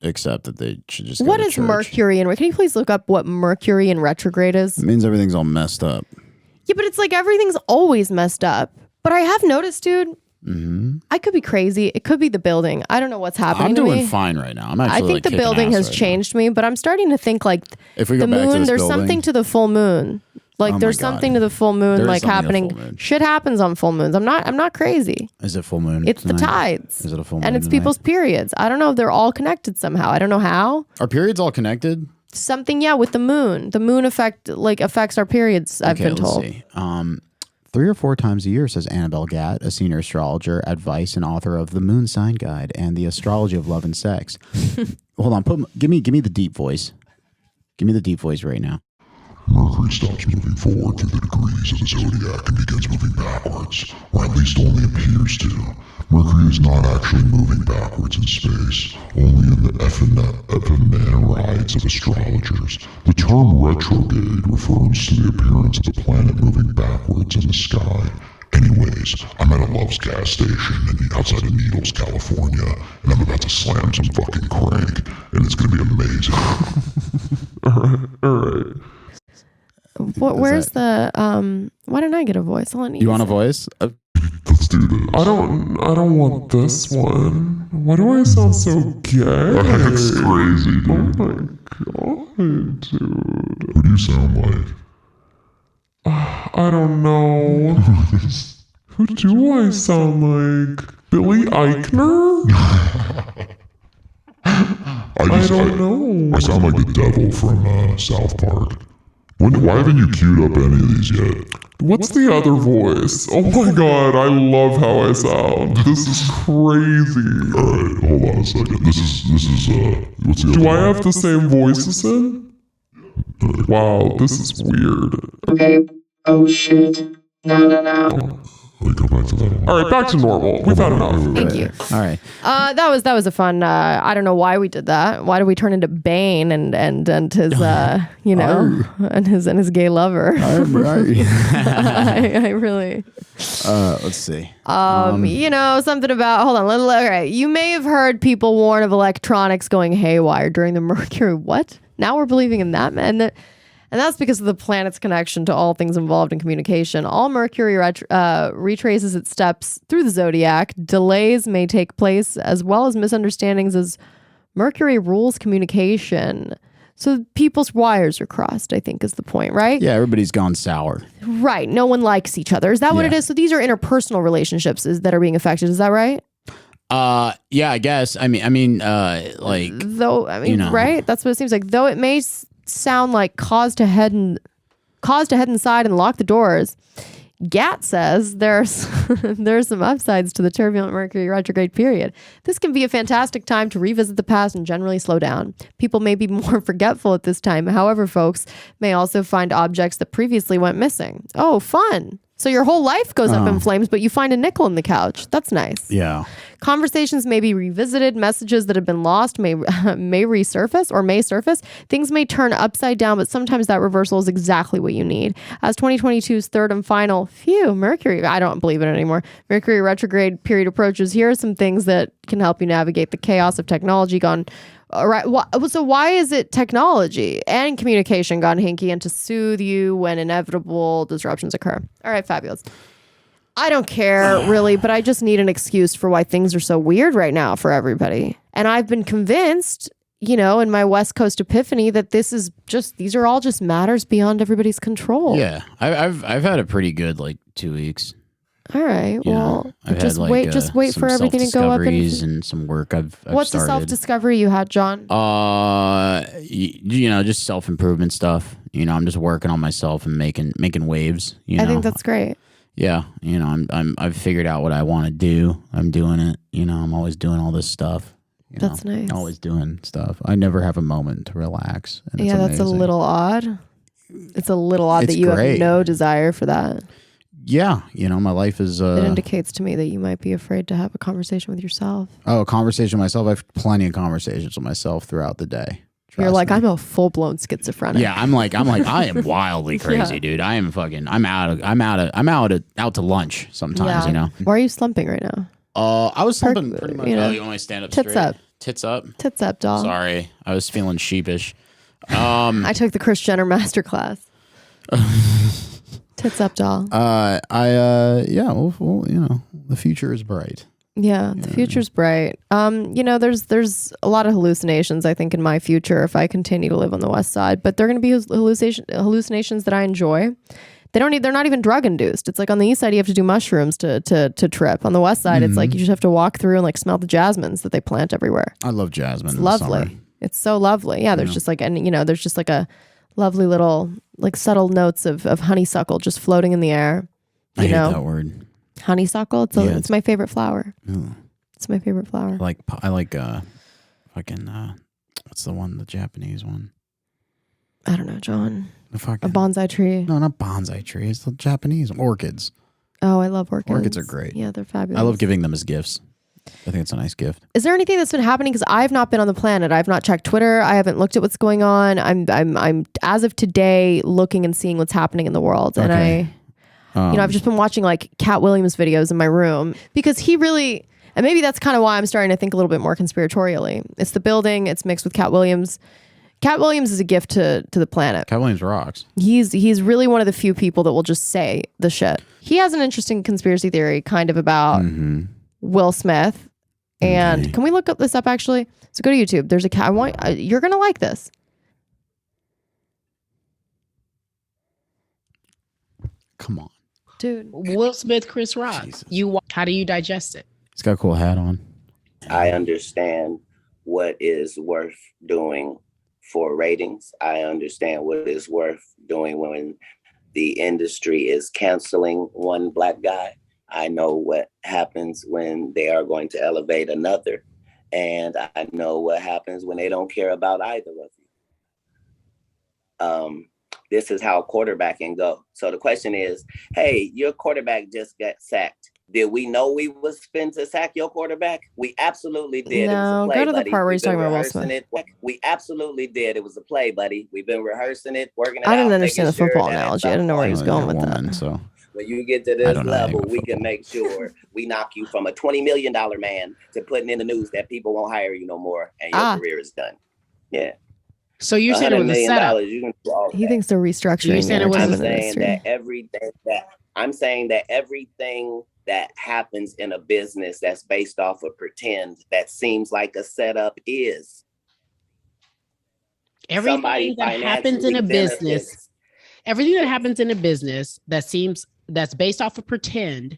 accept that they should just. What is Mercury and can you please look up what Mercury in retrograde is? It means everything's all messed up. Yeah, but it's like everything's always messed up. But I have noticed, dude. I could be crazy. It could be the building. I don't know what's happening. I'm doing to me. fine right now. I'm actually. I think like, the building has changed me, but I'm starting to think like if we the go back moon. to this There's building, something to the full moon. Like there's something to the full moon, There is like something to the happening. full moon. Shit happens on full moons. I'm not crazy. Is it full moon? It's the tonight? tides. Is it a full moon? And it's tonight? people's periods. I don't know if they're all connected somehow. I don't know how. Are periods all connected? Something, yeah, with the moon. The moon affects our periods. I've been told. Let's see. 3 or 4 times a year, says Annabelle Gatt, a senior astrologer, advice, and author of The Moon Sign Guide and The Astrology of Love and Sex. Hold on, give me the deep voice. Give me the deep voice right now. Mercury stops moving forward through the degrees of the zodiac and begins moving backwards, or at least only appears to. Mercury is not actually moving backwards in space, only in the ephemerides of astrologers. The term retrograde refers to the appearance of the planet moving backwards in the sky. Anyways, I'm at a Love's gas station outside of Needles, California, and I'm about to slam some fucking crank, and it's gonna be amazing. Alright. Where's the why don't I get a voice? You want a voice? Let's do this. I don't want this one. Why do I sound so gay? That's crazy, dude. Oh my god, dude. Who do you sound like? I don't know. Who do I sound like? Billy Eichner? I don't know. I sound like the devil from South Park. Why haven't you queued up any of these yet? What's the other voice? Oh my god, I love how I sound. This is crazy. Alright, hold on a second. This is what's the other one? Do I have the same voices in? Wow, this is weird. Okay. Oh shit. No. Wait, go back to that one. Alright, back to normal. We've had enough. Thank you. All right. That was a fun. I don't know why we did that. Why did we turn into Bane and his you know and his gay lover? I really. Let's see. You know, something about. Hold on. All right. You may have heard people warn of electronics going haywire during the Mercury. What? Now we're believing in that, man. And that's because of the planet's connection to all things involved in communication. All Mercury retraces its steps through the zodiac. Delays may take place, as well as misunderstandings, as Mercury rules communication. So people's wires are crossed, I think, is the point, right? Yeah, everybody's gone sour. Right. No one likes each other. Is that what it is? So these are interpersonal relationships that are being affected. Is that right? Yeah, I guess. I mean, like, though, I mean, you know. Right? That's what it seems like. Though it may sound like cause to head inside and lock the doors. Gatt says there's some upsides to the turbulent Mercury retrograde period. This can be a fantastic time to revisit the past and generally slow down. People may be more forgetful at this time. However, folks may also find objects that previously went missing. Oh, fun. So your whole life goes up in flames, but you find a nickel in the couch. That's nice. Yeah. Conversations may be revisited. Messages that have been lost may surface. Things may turn upside down, but sometimes that reversal is exactly what you need. As 2022's third and final, Mercury, I don't believe it anymore, Mercury retrograde period approaches, here are some things that can help you navigate the chaos of technology gone. All right. So why is it technology and communication gone hinky and to soothe you when inevitable disruptions occur? All right, fabulous. I don't care really, but I just need an excuse for why things are so weird right now for everybody. And I've been convinced, you know, in my West Coast epiphany that these are all just matters beyond everybody's control. Yeah. I've had a pretty good 2 weeks. All right. You Well, know, I've just had, wait some for everything to go up. and some work I've What's started. the self-discovery you had, John? You know, just self-improvement stuff. You know, I'm just working on myself and making waves. You know? I think that's great. Yeah, you know, I've figured out what I want to do. I'm doing it. You know, I'm always doing all this stuff. That's nice. Always doing stuff. I never have a moment to relax. And Yeah, that's a little odd. It's a little odd that you have no desire for that. Yeah, you know, my life is. It indicates to me that you might be afraid to have a conversation with yourself. Oh, a conversation with myself. I have plenty of conversations with myself throughout the day. You're like, I'm a full-blown schizophrenic. Yeah, I'm like, I am wildly crazy, dude. I am fucking. I'm out to lunch sometimes. You know. Why are you slumping right now? I was slumping pretty much. You know, you want my stand up tits straight? up. Tits up. Tits up, doll. Sorry, I was feeling sheepish. I took the Kris Jenner masterclass. Tits up, doll. Yeah. Well, you know, the future is bright. Yeah, the future's bright. You know, there's a lot of hallucinations, I think, in my future if I continue to live on the West Side. But they're going to be hallucinations that I enjoy. They're not even drug induced. It's like on the East Side, you have to do mushrooms to trip. On the West Side, it's like you just have to walk through and like smell the jasmines that they plant everywhere. I love jasmine. It's in lovely. The summer. It's so lovely. Yeah, there's just like, and you know, there's just like a lovely little like subtle notes of honeysuckle just floating in the air. I hate that word. Honeysuckle. It's my favorite flower. Ooh. It's my favorite flower. I like fucking what's the one, the Japanese one? I don't know, John. The fucking, a bonsai tree. No, not bonsai tree. It's the Japanese orchids. Oh, I love orchids. Orchids are great. Yeah, they're fabulous. I love giving them as gifts. I think it's a nice gift. Is there anything that's been happening? Because I've not been on the planet. I've not checked Twitter. I haven't looked at what's going on. I'm as of today looking and seeing what's happening in the world. And I've just been watching like Cat Williams videos in my room because he really, and maybe that's kind of why I'm starting to think a little bit more conspiratorially. It's the building. It's mixed with Cat Williams. Cat Williams is a gift to the planet. Cat Williams rocks. He's really one of the few people that will just say the shit. He has an interesting conspiracy theory kind of about Will Smith. And can we look this up actually? So go to YouTube. There's a cat. You're going to like this. Come on. Dude. Will Smith, Chris Rock. How do you digest it? He's got a cool hat on. I understand what is worth doing for ratings. I understand what is worth doing when the industry is canceling one black guy. I know what happens when they are going to elevate another. And I know what happens when they don't care about either of you. This is how quarterbacking go. So the question is, hey, your quarterback just got sacked. Did we know we was fin to sack your quarterback? We absolutely did. No, go to the part where he's talking about Will Smith. We absolutely did. It was a play, buddy. We've been rehearsing it, working it out. I didn't understand the football analogy. I didn't know where he was going with that. So when you get to this level, we can make sure we knock you from a $20 million man to putting in the news that people won't hire you no more and your career is done. Yeah. So you said it was a setup. He thinks they're restructuring. You said it was I'm saying that everything that happens in a business that's based off of pretend that seems like a setup is. Everything that happens in a business, everything that happens in a business that's based off of pretend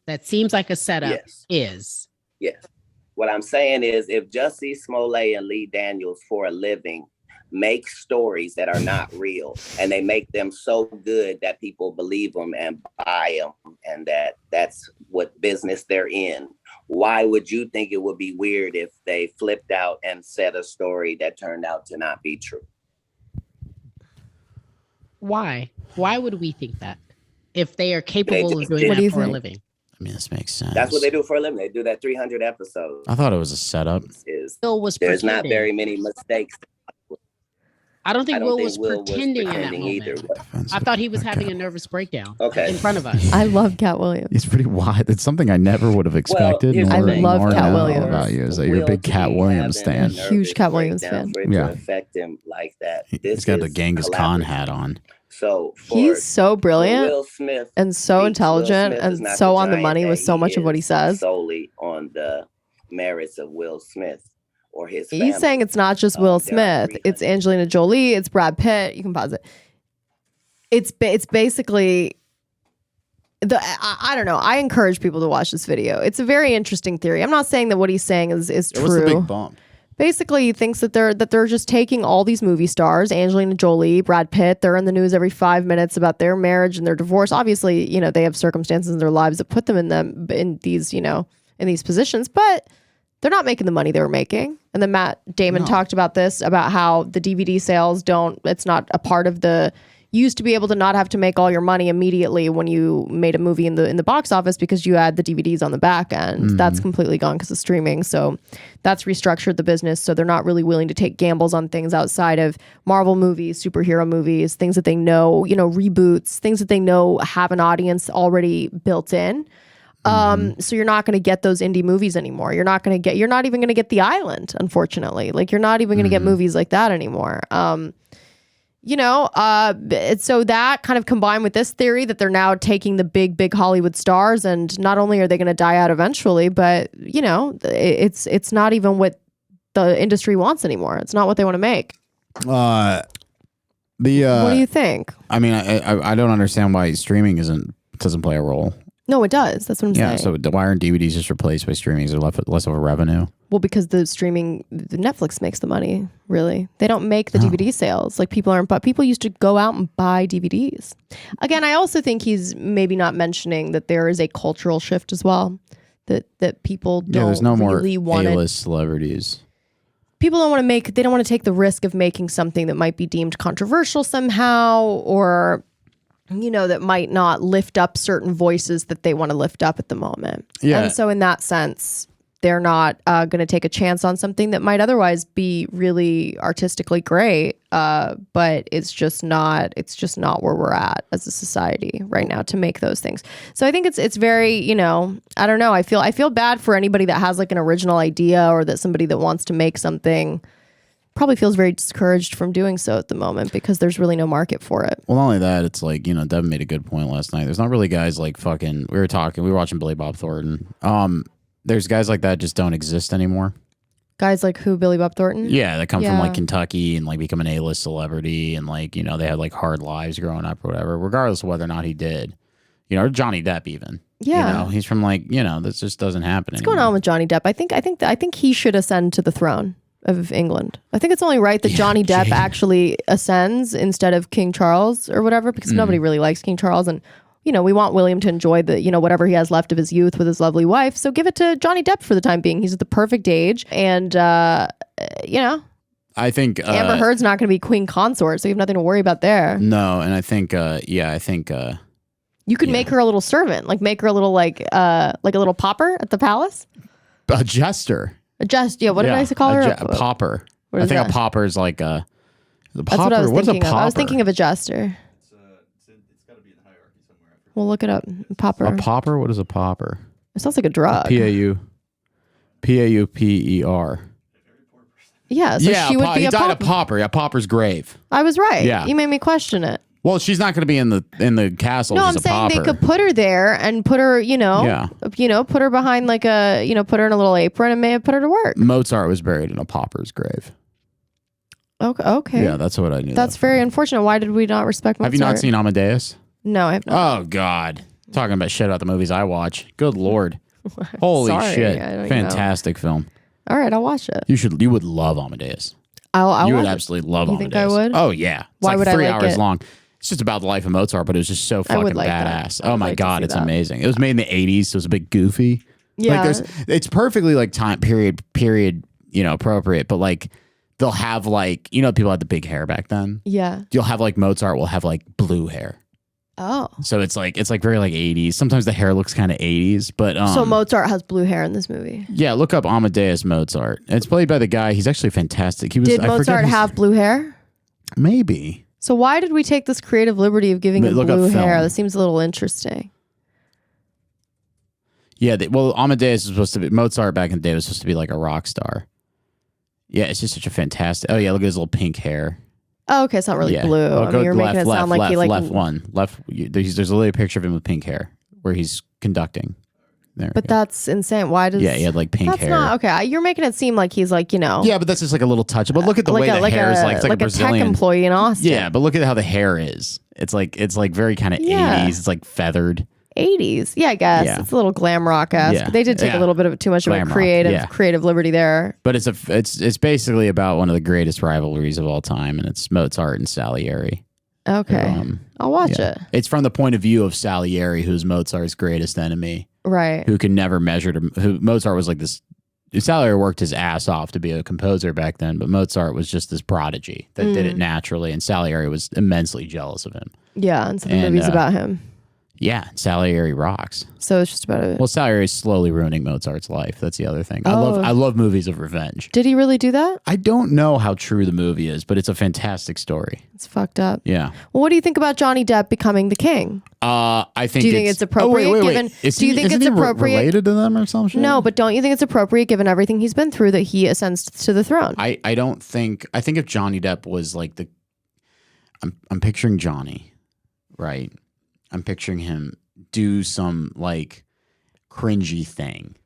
that seems like a setup is. Yes. What I'm saying is if Jussie Smollett and Lee Daniels for a living make stories that are not real and they make them so good that people believe them and buy them and that's what business they're in, why would you think it would be weird if they flipped out and said a story that turned out to not be true? Why would we think that if they are capable of doing that for a living? I mean, this makes sense. That's what they do for a living. They do that 300 episodes. I thought it was a setup. There's not very many mistakes. I don't think Will was pretending in that moment. Either. I thought he was having a nervous breakdown in front of us. I love Cat Williams. He's pretty wide. It's something I never would have expected. I love Cat Williams. About you is that you're a big Cat Williams fan. Huge Cat Williams fan. Yeah. Affect him like that. He's got the Genghis Khan hat on. So he's so brilliant and so intelligent and so on the money with so much of what he says. Solely on the merits of Will Smith. Or his family. He's saying it's not just Will Smith. It's Angelina Jolie. It's Brad Pitt. You can pause it. It's basically I don't know. I encourage people to watch this video. It's a very interesting theory. I'm not saying that what he's saying is true. What's the big bump? Basically, he thinks that they're just taking all these movie stars, Angelina Jolie, Brad Pitt. They're in the news every 5 minutes about their marriage and their divorce. Obviously, they have circumstances in their lives that put them in these positions, but they're not making the money they were making. And then Matt Damon talked about this, about how the DVD sales it's not a part of the. You used to be able to not have to make all your money immediately when you made a movie in the box office because you had the DVDs on the back end. That's completely gone because of streaming. So that's restructured the business. So they're not really willing to take gambles on things outside of Marvel movies, superhero movies, things that they know, reboots, things that they know have an audience already built in. So you're not going to get those indie movies anymore. You're not even going to get The Island, unfortunately. Like, you're not even going to get movies like that anymore. So that kind of combined with this theory that they're now taking the big Hollywood stars, and not only are they going to die out eventually, but it's not even what the industry wants anymore. It's not what they want to make. What do you think? I mean, I don't understand why streaming doesn't play a role. No, it does. That's what I'm saying. Yeah, so why aren't DVDs just replaced by streaming? Is there less of a revenue? Well, because the Netflix makes the money, really. They don't make the DVD sales. Like, people used to go out and buy DVDs. Again, I also think he's maybe not mentioning that there is a cultural shift as well. That people don't there's no really more A-list celebrities. People don't want to they don't want to take the risk of making something that might be deemed controversial somehow, or that might not lift up certain voices that they want to lift up at the moment. Yeah. And so in that sense, they're not going to take a chance on something that might otherwise be really artistically great, but it's just not where we're at as a society right now to make those things. So I think it's very, I don't know. I feel bad for anybody that has like an original idea, or that somebody that wants to make something probably feels very discouraged from doing so at the moment, because there's really no market for it. Well, not only that, it's like, Devin made a good point last night. There's not really guys like we were watching Billy Bob Thornton. There's guys like that just don't exist anymore. Guys like who? Billy Bob Thornton? Yeah, that come from like Kentucky and like become an A-list celebrity, and like, they had like hard lives growing up or whatever, regardless of whether or not he did. Or Johnny Depp even. Yeah. He's from like, this just doesn't happen What's anymore. going on with Johnny Depp? I think he should ascend to the throne of England. I think it's only right that Johnny Depp actually ascends instead of King Charles or whatever, because nobody really likes King Charles, and we want William to enjoy the whatever he has left of his youth with his lovely wife. So give it to Johnny Depp for the time being. He's at the perfect age, and I think Amber Heard's not going to be queen consort, so you have nothing to worry about there. No, and I think you could make her a little servant, like make her a little like a little pauper at the palace. A jester. What did I call her? A pauper. I think that? A pauper is like a. That's what I was thinking of. I was thinking of a jester. It's got to be in the hierarchy somewhere. We'll look it up. Pauper. A pauper? What is a pauper? It sounds like a drug. Pauper. Yeah, so she would be he a died pauper. A pauper. Yeah, pauper's grave. I was right. Yeah. You made me question it. Well, she's not going to be in the castle. No, she's I'm saying pauper. they could put her there and put her, put her behind like put her in a little apron and may have put her to work. Mozart was buried in a pauper's grave. Okay. Yeah, that's what I knew. That's very unfortunate. Why did we not respect Mozart? Have you not seen Amadeus? No, I have not. Oh, God. Talking about shit about the movies I watch. Good Lord. Holy shit. Fantastic film. All right, I'll watch it. You would love Amadeus. You would absolutely love Amadeus. You think I would? Oh, yeah. It's Why like would 3 I like hours it? long. It's just about the life of Mozart, but it was just so fucking badass. Oh my God, it's amazing. It was made in the 80s, so it was a bit goofy. Yeah. Like it's perfectly like time period, appropriate, but like they'll have like, people had the big hair back then. Yeah. You'll have like Mozart will have like blue hair. Oh. So it's like very like 80s. Sometimes the hair looks kind of 80s, but so Mozart has blue hair in this movie. Yeah, look up Amadeus Mozart. It's played by the guy. He's actually fantastic. Did Mozart have blue hair? Maybe. So why did we take this creative liberty of giving him blue hair? That seems a little interesting. Yeah, Amadeus is supposed to be Mozart back in the day was supposed to be like a rock star. Yeah, it's just such a fantastic. Oh yeah, look at his little pink hair. Oh, okay, it's not really blue. Oh, you're making it sound like he like left one. There's a little picture of him with pink hair where he's conducting. But that's insane. Why does? Yeah, he had like pink hair. That's not okay. You're making it seem like he's like Yeah, but that's just like a little touch. But look at the way the hair is like a Brazilian tech employee in Austin. Yeah, but look at how the hair is. It's like very kind of 80s. It's like feathered. 80s. Yeah, I guess. Yeah. It's a little glam rock-esque. Yeah. They did take a little bit of too much Glam of a rock, creative liberty there. But it's basically about one of the greatest rivalries of all time, and it's Mozart and Salieri. Okay. I'll watch it. It's from the point of view of Salieri, who's Mozart's greatest enemy. Right. Who can never measure to who Mozart was like this. Salieri worked his ass off to be a composer back then, but Mozart was just this prodigy that did it naturally, and Salieri was immensely jealous of him. Yeah, and so the movie's about him. Yeah, Salieri rocks. So it's just about it. Well, Salieri is slowly ruining Mozart's life. That's the other thing. I love movies of revenge. Did he really do that? I don't know how true the movie is, but it's a fantastic story. It's fucked up. Yeah. Well, what do you think about Johnny Depp becoming the king? I think. Do you think it's appropriate? Given? Do you think it's appropriate? Related to them or something? No, but don't you think it's appropriate given everything he's been through that he ascends to the throne? I don't think. I think if Johnny Depp was like the, I'm picturing Johnny, right? I'm picturing him do some like cringy thing.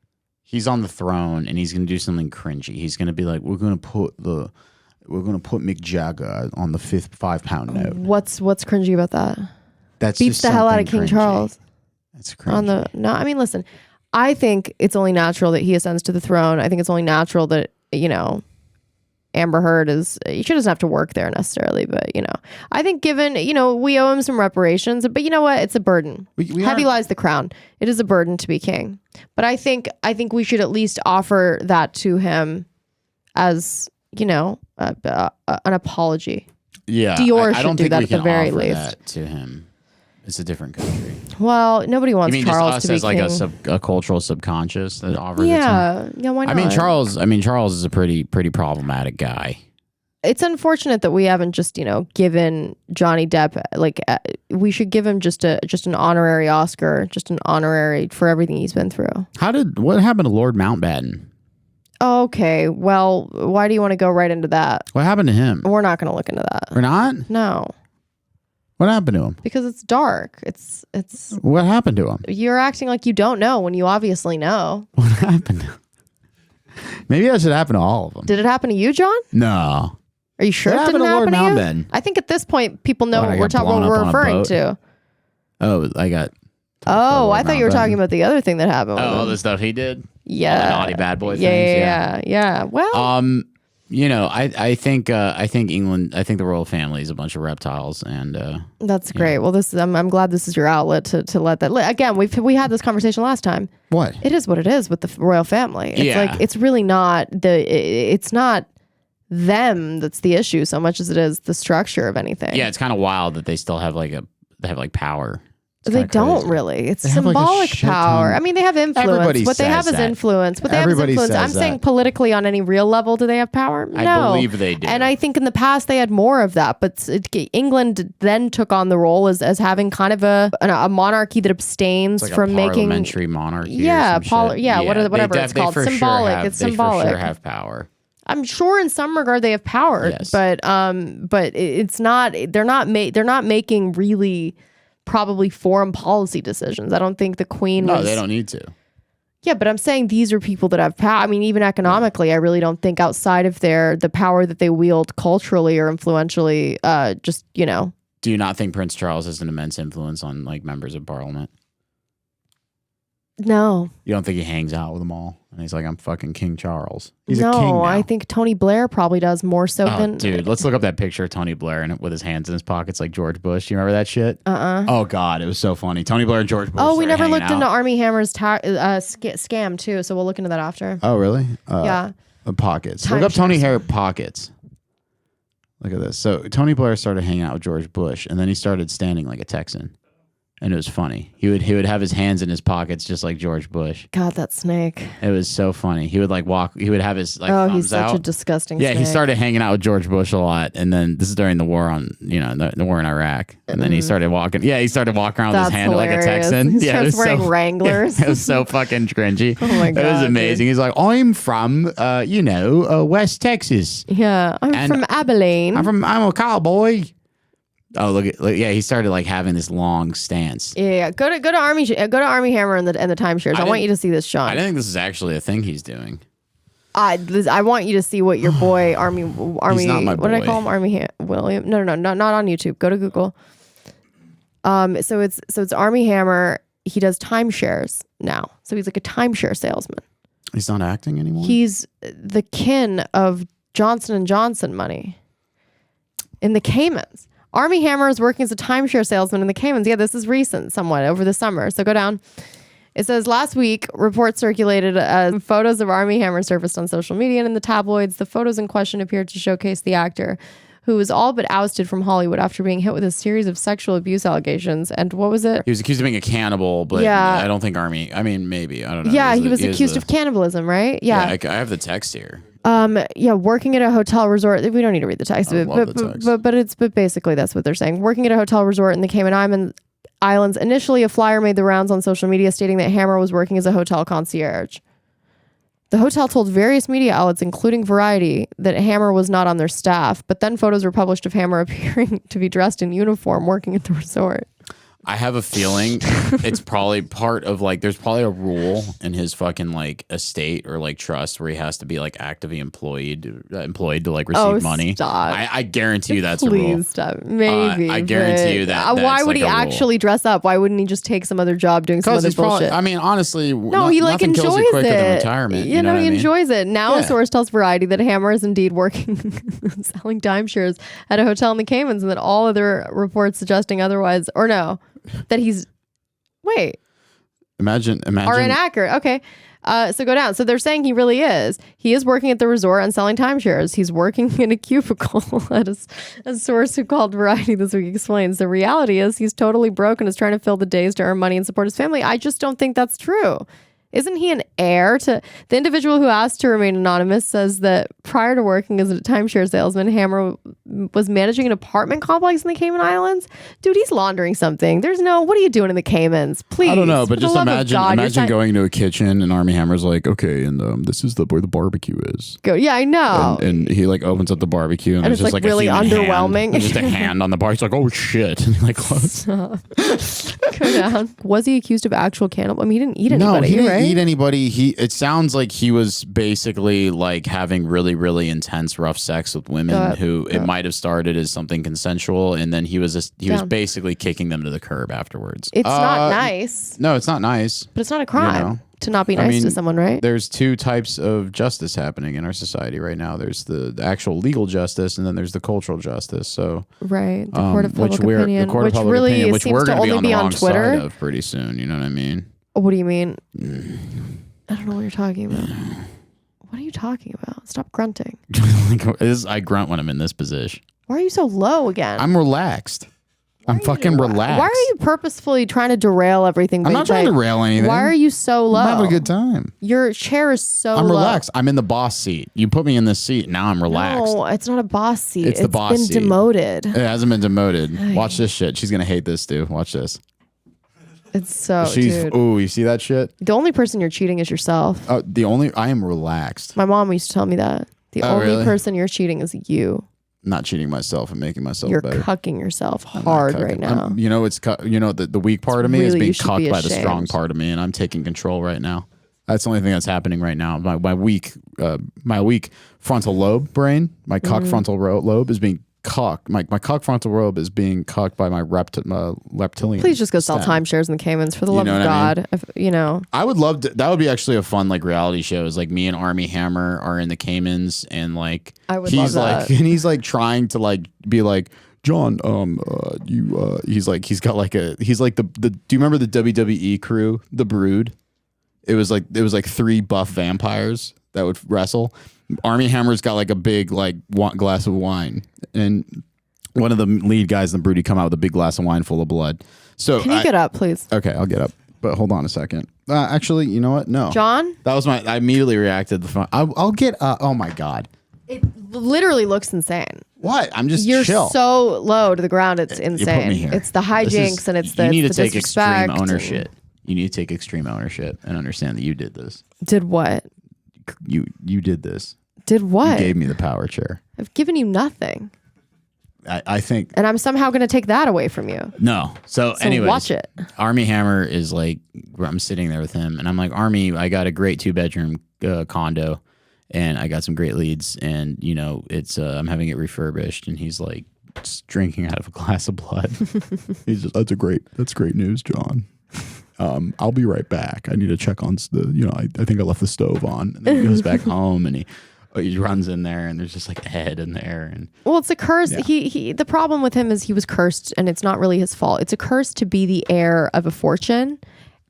He's on the throne and he's gonna do something cringy. He's gonna be like, we're gonna put Mick Jagger on the 5-pound note. What's cringy about that? That's beats just the hell out of King cringy. Charles. That's cringy. I mean, listen, I think it's only natural that he ascends to the throne. I think it's only natural that, Amber Heard she doesn't have to work there necessarily, but I think given, we owe him some reparations, but you know what? It's a burden. Heavy lies the crown. It is a burden to be king. But I think we should at least offer that to him as, an apology. Yeah. Dior I should don't do think that we at the can very offer least. that to him. It's a different country. Well, nobody wants you mean Charles just to us be as king. like a cultural subconscious that offers Yeah, it to him? yeah, why not? I mean Charles is a pretty problematic guy. It's unfortunate that we haven't just, given Johnny Depp we should give him just an honorary Oscar, just an honorary for everything he's been through. What happened to Lord Mountbatten? Okay, well, why do you want to go right into that? What happened to him? We're not going to look into that. We're not? No. What happened to him? Because it's dark. It's What happened to him? You're acting like you don't know when you obviously know. What happened? Maybe that should happen to all of them. Did it happen to you, John? No. Are you sure What it happened didn't to Lord happen to you? Mountbatten? I think at this point people know What, I what got blown we're up on a referring boat? to. Oh, I got. Oh, I thought you were talking about the other thing that happened. With all him. the stuff he did. Yeah, all the naughty bad boy things. Yeah. Well, I think England. I think the royal family is a bunch of reptiles, and that's great. Well, I'm glad this is your outlet to let that. Again, we had this conversation last time. What? It is what it is with the royal family. It's like it's really not it's not them that's the issue so much as it is the structure of anything. Yeah, it's kind of wild that they still have power. They don't really. It's They have, like, a symbolic shit power. ton. I mean, they have influence. Everybody What they have says is that. influence. Everybody says I'm saying that. politically on any real level, do they have power? No. I believe they do. And I think in the past they had more of that. But England then took on the role as having kind of a monarchy that abstains It's like from a making parliamentary monarchy. Yeah, or some shit. whatever it's called. Symbolic. It's symbolic. They for sure have power. I'm sure in some regard they have power, Yes. but it's not. They're not making really probably foreign policy decisions. I don't think the Queen. No, they don't need to. Yeah, but I'm saying these are people that have power. I mean, even economically, I really don't think outside of the power that they wield culturally or influentially. Do you not think Prince Charles has an immense influence on members of Parliament? No. You don't think he hangs out with them all? And he's like, I'm fucking King Charles. He's a no, king now. I think Tony Blair probably does more so than. Dude, let's look up that picture of Tony Blair with his hands in his pockets like George Bush. You remember that shit? Oh, God. It was so funny. Tony Blair and George Bush. Oh, we never hanging looked out. into Armie Hammer's scam, too. So we'll look into that after. Oh, really? Yeah. Pockets. Time Look up Tony shares. Hair pockets. Look at this. So Tony Blair started hanging out with George Bush, and then he started standing like a Texan. And it was funny. He would have his hands in his pockets just like George Bush. God, that snake. It was so funny. He would walk. He would have his thumbs he's such out. a disgusting Yeah, snake. he started hanging out with George Bush a lot, and then this is during the war on the war in Iraq, and then he started walking. Yeah, he started walking around with his hand hilarious. like a Texan. He Yeah, it starts was wearing Wranglers. It was so fucking cringy. Oh my God, it was amazing. He's like, I'm from West Texas. Yeah, I'm from Abilene. I'm a cowboy. Oh, look! Yeah, he started having this long stance. Yeah. Go to Armie Hammer and the timeshares. I want you to see this, Sean. I didn't think this is actually a thing he's doing. I want you to see what your boy Armie. He's not my What did I boy. call him? William? No, not on YouTube. Go to Google. So it's Armie Hammer he does timeshares now. So he's like a timeshare salesman. He's not acting anymore? He's the kin of Johnson & Johnson money in the Caymans. Armie Hammer is working as a timeshare salesman in the Caymans. Yeah, this is recent somewhat over the summer. So go down. It says last week, reports circulated photos of Armie Hammer surfaced on social media and in the tabloids. The photos in question appeared to showcase the actor, who was all but ousted from Hollywood after being hit with a series of sexual abuse allegations. And what was it? He was accused of being a cannibal, but I don't think Armie. I mean, maybe. I don't know. Yeah, he was accused of cannibalism, right? Yeah. I have the text here. Working at a hotel resort. We don't need to read the text, but basically that's what they're saying. Working at a hotel resort in the Cayman Islands. Initially, a flyer made the rounds on social media stating that Hammer was working as a hotel concierge. The hotel told various media outlets, including Variety, that Hammer was not on their staff, but then photos were published of Hammer appearing to be dressed in uniform working at the resort. I have a feeling it's probably part of like, there's probably a rule in his fucking like estate or like trust where he has to be like actively employed to like receive money. Stop. I guarantee you that's a rule. Please stop. Maybe. I guarantee you that. Why would he actually dress up? Why wouldn't he just take some other job doing some other bullshit? I mean, honestly, no, he like enjoys it. Retirement, you know he enjoys it. Now a source tells Variety that Hammer is indeed working selling timeshares at a hotel in the Caymans, and that all other reports suggesting otherwise, or no. That he's imagine are inaccurate. Okay. So go down. So they're saying he really is. He is working at the resort and selling timeshares. He's working in a cubicle. A source who called Variety this week explains. The reality is he's totally broke and is trying to fill the days to earn money and support his family. I just don't think that's true. Isn't he an heir to... The individual who asked to remain anonymous says that prior to working as a timeshare salesman, Hammer was managing an apartment complex in the Cayman Islands. Dude, he's laundering something. There's no... What are you doing in the Caymans? Please. I don't know, but just imagine going into a kitchen and Armie Hammer's like, okay, and this is where the barbecue is. Yeah, I know. And he like opens up the barbecue and there's it's just like really a underwhelming. Just a hand on the bar. He's like, oh shit. And he like closes. Go down. Was he accused of actual cannibal? I mean, he didn't eat anybody, no, he didn't right? eat anybody. It sounds like he was basically like having really, really intense, rough sex with women who it might have started as something consensual, and then he was basically kicking them to the curb afterwards. It's not nice. No, it's not nice. But it's not a crime to not be nice to someone, right? There's two types of justice happening in our society right now. There's the actual legal justice, and then there's the cultural justice. So right, the court of public opinion, which really which seems we're to going to be only on the be on wrong Twitter side of pretty soon. You know what I mean? What do you mean? I don't know what you're talking about. What are you talking about? Stop grunting. I grunt when I'm in this position. Why are you so low again? I'm relaxed. I'm fucking relaxed. Why are you purposefully trying to derail everything? I'm not trying to derail anything. Why are you so low? I'm having a good time. Your chair is so low. I'm relaxed. I'm in the boss seat. You put me in this seat. Now I'm relaxed. No, it's not a boss seat. It's the boss seat. It's been demoted. It hasn't been demoted. Watch this shit. She's going to hate this, dude. Watch this. It's so, oh, you see that shit? The only person you're cheating is yourself. I am relaxed. My mom used to tell me that. The only person you're cheating is you. I'm not cheating myself and making myself better. You're cucking yourself hard right now. The weak part of me is being cucked by the strong part of me, and I'm taking control right now. That's the only thing that's happening right now. My weak frontal lobe brain, my cuck frontal lobe is being cucked. My cuck frontal lobe is being cucked by my reptilian. Please just go sell timeshares in the Caymans for the love of God. I mean? I would love to. That would be actually a fun like reality show. Is like me and Armie Hammer are in the Caymans, and like I would love that. And he's like trying to like be like, John, he's like the do you remember the WWE crew, The Brood? It was like 3 buff vampires that would wrestle. Armie Hammer's got like a big like glass of wine, and one of the lead guys in The Brood, he come out with a big glass of wine full of blood. So can you get up, please? Okay, I'll get up. But hold on a second. Actually, you know what? No, John. That was I immediately reacted. I'll get. Oh my god. It literally looks insane. What? I'm just You're chill. so low to the ground. It's insane. You put me here. It's the hijinks and it's the. You need to take extreme ownership. You need to take extreme ownership and understand that you did this. Did what? You did this. Did what? You gave me the power chair. I've given you nothing. I think. And I'm somehow going to take that away from you. No. So anyways, watch it. Armie Hammer is like, I'm sitting there with him and I'm like, Armie, I got a great 2-bedroom condo and I got some great leads and it's I'm having it refurbished, and he's like just drinking out of a glass of blood. He's just, that's great news, John. I'll be right back. I need to check on I think I left the stove on. And then he goes back home and he runs in there and there's just like Ed in there. And well, it's a curse. Yeah. The problem with him is he was cursed, and it's not really his fault. It's a curse to be the heir of a fortune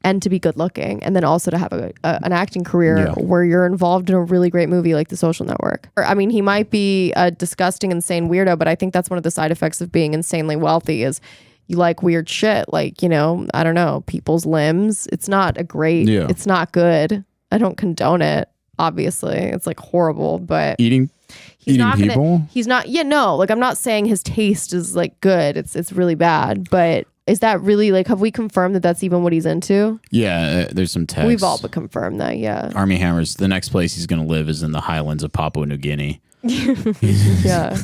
and to be good looking, and then also to have an acting career where you're involved in a really great movie like The Social Network. I mean, he might be a disgusting, insane weirdo, but I think that's one of the side effects of being insanely wealthy is you like weird shit, like, I don't know, people's limbs. It's not it's not good. I don't condone it. Obviously, it's like horrible, but eating people. He's not. Yeah, no. Like, I'm not saying his taste is like good. It's really bad. But is that really like? Have we confirmed that that's even what he's into? Yeah, there's some text. We've all but confirmed that. Yeah. Armie Hammer's the next place he's going to live is in the highlands of Papua New Guinea. Yeah.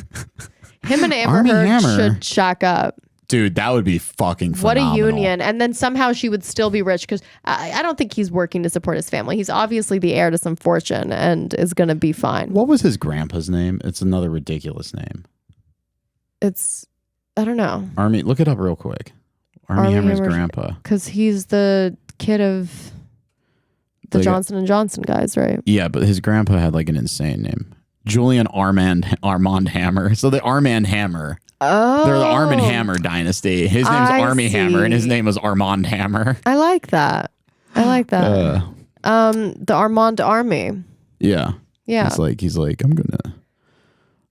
Him and Amber Heard should shack up. Dude, that would be fucking phenomenal. What a union. And then somehow she would still be rich because I don't think he's working to support his family. He's obviously the heir to some fortune and is going to be fine. What was his grandpa's name? It's another ridiculous name. I don't know. Armie, look it up real quick. Armie Hammer's grandpa. Because he's the kid of the Johnson & Johnson guys, right? Yeah, but his grandpa had like an insane name. Julian Armand Hammer. So the Armand Hammer. Oh. They're the Armand Hammer dynasty. His name's Armie Hammer, and his name was Armand Hammer. I like that. The Armand Army. Yeah. Yeah. He's like, I'm gonna.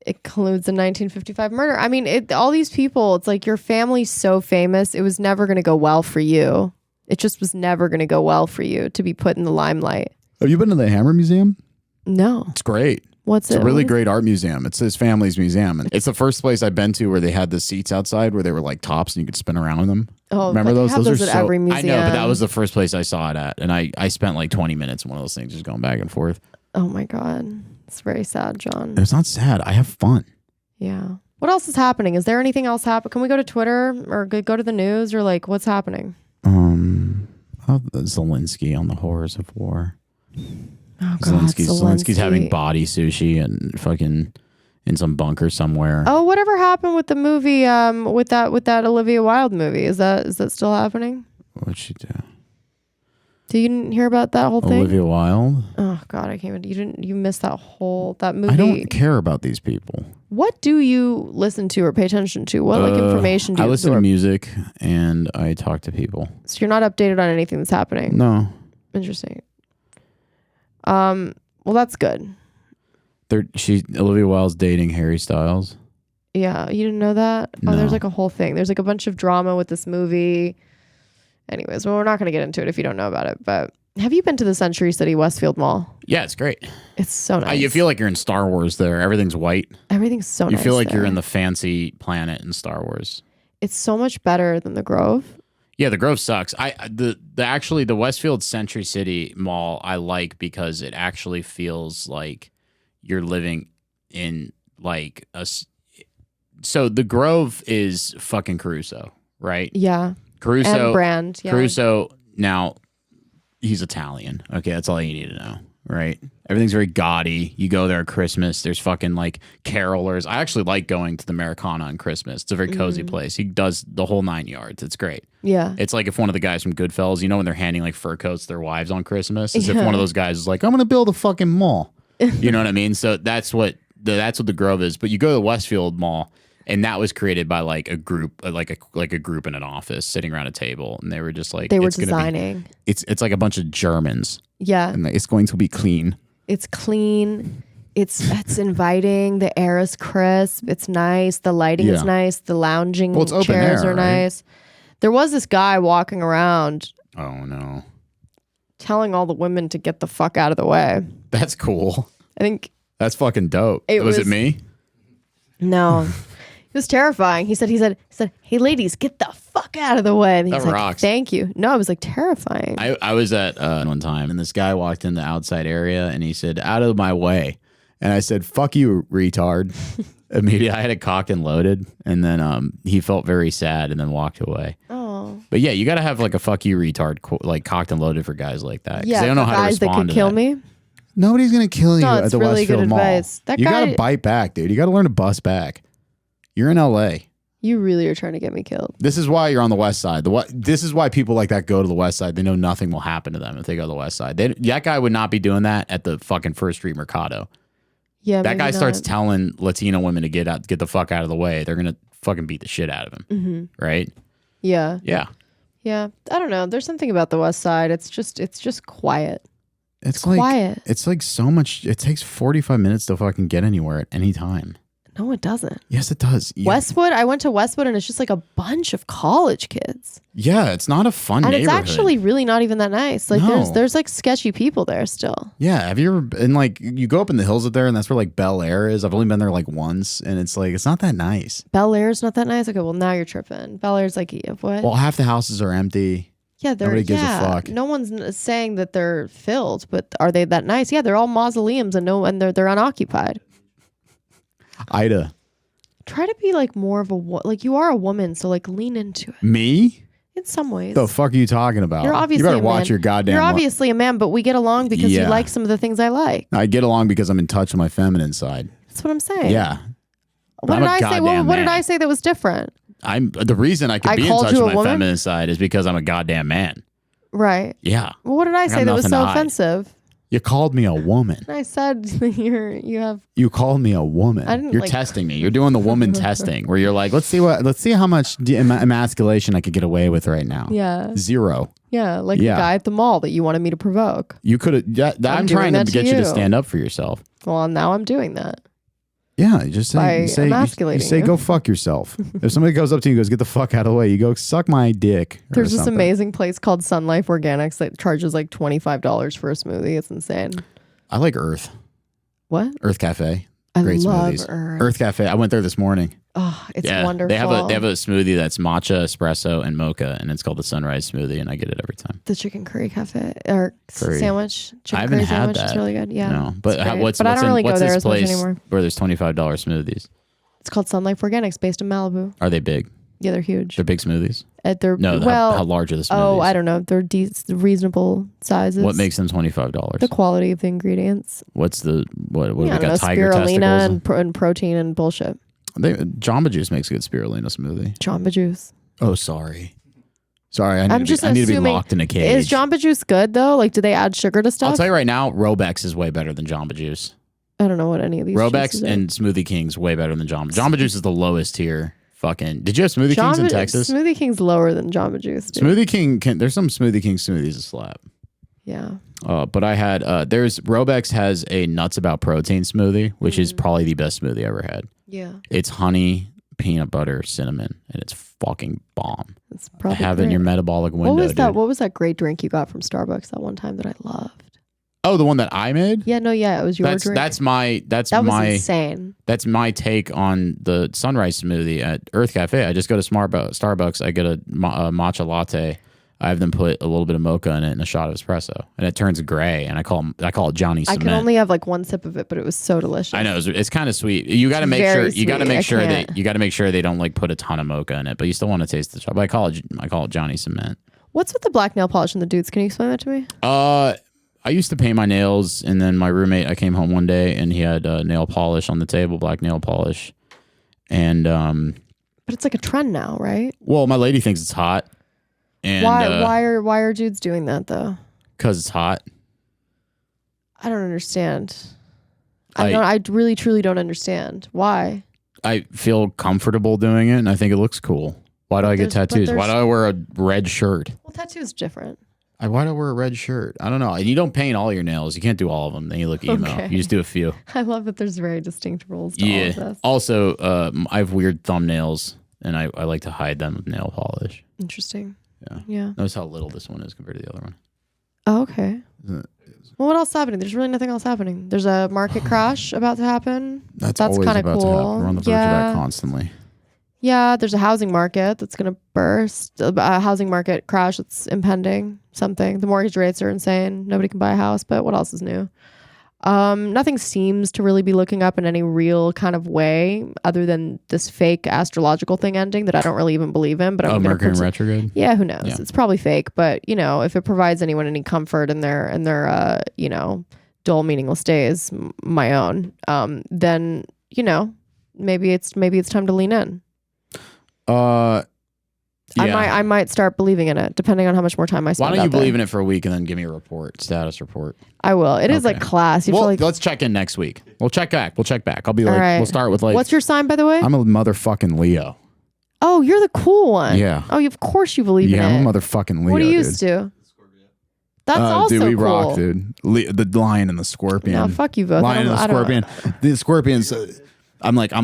It includes a 1955 murder. I mean, all these people, it's like your family's so famous, it was never going to go well for you. It just was never going to go well for you to be put in the limelight. Have you been to the Hammer Museum? No. It's great. It's a really great art museum. It's his family's museum. And it's the first place I've been to where they had the seats outside where they were like tops and you could spin around in them. Oh, remember those? Those are so. Every museum. I know, but that was the first place I saw it at. And I spent like 20 minutes in one of those things just going back and forth. Oh my God. It's very sad, John. It's not sad. I have fun. Yeah. What else is happening? Is there anything else happening? Can we go to Twitter or go to the news or like what's happening? Zelensky on the horrors of war. Oh God, Zelensky's having body sushi and fucking in some bunker somewhere. Oh, whatever happened with the movie? With that Olivia Wilde movie? Is that still happening? What'd she do? Did you didn't hear about that whole thing? Olivia Wilde? Oh God, I can't. You missed that movie. I don't care about these people. What do you listen to or pay attention to? What information do you? I listen to music and I talk to people. So you're not updated on anything that's happening. No. Interesting. Well, that's good. Olivia Wilde's dating Harry Styles. Yeah, you didn't know that? No. Oh, there's like a whole thing. There's like a bunch of drama with this movie. Anyways, well, we're not going to get into it if you don't know about it. But have you been to the Century City Westfield Mall? Yeah, it's great. It's so nice. You feel like you're in Star Wars there. Everything's white. Everything's so nice. You feel like you're in the fancy planet in Star Wars. It's so much better than the Grove. Yeah, the Grove sucks. The Westfield Century City Mall I like because it actually feels like you're living in like a. So the Grove is fucking Caruso, right? Yeah. Caruso and Brand. Yeah. Caruso. Now he's Italian. Okay, that's all you need to know, right? Everything's very gaudy. You go there at Christmas. There's fucking like carolers. I actually like going to the Americana on Christmas. It's a very cozy place. He does the whole 9 yards. It's great. Yeah. It's like if one of the guys from Goodfellas, when they're handing like fur coats to their wives on Christmas, as if one of those guys is like, I'm going to build a fucking mall. You know what I mean? So that's what the Grove is. But you go to the Westfield Mall, and that was created by like a group, like a group in an office sitting around a table, and they were just like they were designing. It's like a bunch of Germans. Yeah, and it's going to be clean. It's clean. It's inviting. The air is crisp. It's nice. The lighting is nice. The lounging chairs are nice. There was this guy walking around. Oh no! Telling all the women to get the fuck out of the way. That's cool. I think that's fucking dope. Was it me? No. It was terrifying. He said, "Hey, ladies, get the fuck out of the way." And he's that like, rocks. "Thank you." No, it was like terrifying. I was at one time, and this guy walked in the outside area, and he said, "Out of my way." And I said, "Fuck you, retard." Immediately, I had it cocked and loaded, and then he felt very sad, and then walked away. Oh. But yeah, you got to have like a "fuck you, retard" like cocked and loaded for guys like that. Yeah, they don't know how to guys respond that could kill that. me. Nobody's gonna kill you at the really Westfield good Mall. advice. You got to bite back, dude. You got to learn to bust back. You're in LA. You really are trying to get me killed. This is why you're on the west side. This is why people like that go to the west side. They know nothing will happen to them if they go to the west side. That guy would not be doing that at the fucking First Street Mercado. Yeah, that guy not. starts telling Latino women to get the fuck out of the way. They're gonna fucking beat the shit out of him. Right? Yeah. Yeah. Yeah. I don't know. There's something about the west side. It's just quiet. It's like quiet. It's like so much. It takes 45 minutes to fucking get anywhere at any time. No, it doesn't. Yes, it does. Yeah. Westwood, I went to Westwood and it's just like a bunch of college kids. Yeah, it's not a fun and neighborhood. it's actually really not even that nice. Like No. there's like sketchy people there still. Yeah, have you ever been like you go up in the hills up there and that's where like Bel Air is? I've only been there like once and it's like it's not that nice. Bel Air's not that nice. Okay, well now you're tripping. Bel Air's like what? Well, half the houses are empty. Yeah, nobody gives a fuck. No one's saying that they're filled, but are they that nice? Yeah, they're all mausoleums and they're unoccupied. Ida. Try to be like more of like you are a woman, so like lean into it. Me? In some ways. The fuck are you talking about? You're obviously you better a watch man. your goddamn. You're obviously a man, but we get along because you like some of the things I like. I get along because I'm in touch with my feminine side. That's what I'm saying. Yeah. What I'm did a I say? goddamn What did man. I say that was different? I'm the reason I can be in called touch you with a my woman? feminine side is because I'm a goddamn man. Right. Yeah. Well, what did I got say that was nothing so to hide. offensive? You called me a woman. I said you have. You called me a woman. I didn't, You're like- testing me. You're doing the woman testing where you're like, let's see how much emasculation I could get away with right now. Yeah. 0. Yeah, like the guy at the mall that you wanted me to provoke. You could have. I'm trying to get you to stand up for yourself. Well, now I'm doing that. Yeah, you just say, By you say, emasculating you say you. go fuck yourself. If somebody goes up to you and goes, get the fuck out of the way, you go, suck my dick. or There's this something. amazing place called Sun Life Organics that charges like $25 for a smoothie. It's insane. I like Earth. What? Earth Cafe. I Great love smoothies. Earth. Cafe. I went there this morning. Oh, it's Yeah, wonderful. They have a smoothie that's matcha, espresso, and mocha, and it's called the Sunrise Smoothie, and I get it every time. The chicken curry cafe or Curry. sandwich. Chicken I haven't curry had sandwich. that. It's really good. Yeah. No, but it's great. what's But I don't really go what's there this as much place anymore. where there's $25 smoothies? It's called Sun Life Organics, based in Malibu. Are they big? Yeah, they're huge. They're big smoothies. They're No, well. how large are the smoothies? Oh, I don't know. They're reasonable sizes. What makes them $25? the quality of the ingredients? What's the what? Yeah, We I don't got know, tiger spirulina testicles. and protein and bullshit. Jamba Juice makes a good spirulina smoothie. Jamba Juice. Oh, sorry. I I'm need just to be assuming. locked in a cage. Is Jamba Juice good though? Like, do they add sugar to stuff? I'll tell you right now, Robex is way better than Jamba Juice. I don't know what any of these. Robex juices are. and Smoothie King's way better than Jamba. Jamba Juice is the lowest tier. Fucking. Did you have Smoothie Kings in Texas? Smoothie King's lower than Jamba Juice. Dude. Smoothie King there's some Smoothie King smoothies that slap. Yeah. But I had there's Robex has a nuts about protein smoothie, which is probably the best smoothie I ever had. Yeah. It's honey, peanut butter, cinnamon, and it's fucking bomb. It's probably Have it in great. your metabolic window. What was that? dude. What was that great drink you got from Starbucks that one time that I loved? Oh, the one that I made? Yeah, no, yeah, it was your drink. That was insane. That's my take on the sunrise smoothie at Earth Cafe. I just go to Starbucks. I get a matcha latte. I have them put a little bit of mocha in it and a shot of espresso, and it turns gray. And I call it Johnny I Cement. could only have like one sip of it, but it was so delicious. I know it's kind of sweet. You got to make very sure. You got to sweet. make I sure can't. you got to make sure they don't like put a ton of mocha in it, but you still want to taste the shot. But I call it Johnny Cement. What's with the black nail polish and the dudes? Can you explain that to me? I used to paint my nails, and then my roommate. I came home one day, and he had nail polish on the table, black nail polish, and But it's like a trend now, right? well, my lady thinks it's hot. And Why are dudes doing that though? Because it's hot. I don't understand. I really truly don't understand why. I feel comfortable doing it, and I think it looks cool. Why do I get tattoos? Why do I wear a red shirt? Well, tattoo's different. Why do I wear a red shirt? I don't know. And you don't paint all your nails. You can't do all of them. Then you look emo. Okay. You just do a few. I love that there's very distinct rules to all of this. Also, I have weird thumbnails, and I like to hide them with nail polish. Interesting. Yeah. Yeah. Notice how little this one is compared to the other one. Oh, okay. Well, what else is happening? There's really nothing else happening. There's a market crash about to happen. That's always kind of about cool. to happen. We're on the verge of that constantly. Yeah, there's a housing market that's going to burst. A housing market crash that's impending. Something. The mortgage rates are insane. Nobody can buy a house. But what else is new? Nothing seems to really be looking up in any real kind of way, other than this fake astrological thing ending that I don't really even believe in. But I'm gonna Mercury in retrograde. Yeah, who knows? Yeah. It's probably fake. But if it provides anyone any comfort in their dull, meaningless days, my own, then maybe it's time to lean in. I might start believing in it, depending on how much more time I spend. Why don't you believe there. in it for a week and then give me a report, status report? I will. It is like class. You feel like let's check in next week. We'll check back. I'll be like, right. We'll start with like. What's your sign, by the way? I'm a motherfucking Leo. Oh, you're the cool one. Yeah. Oh, of course you believe in it. Yeah, I'm a motherfucking Leo. What are you dude. used to? That's also dude, we cool. rock, dude. The lion and the scorpion. No, fuck you both. Lion and the scorpion. The scorpions. I'm like, I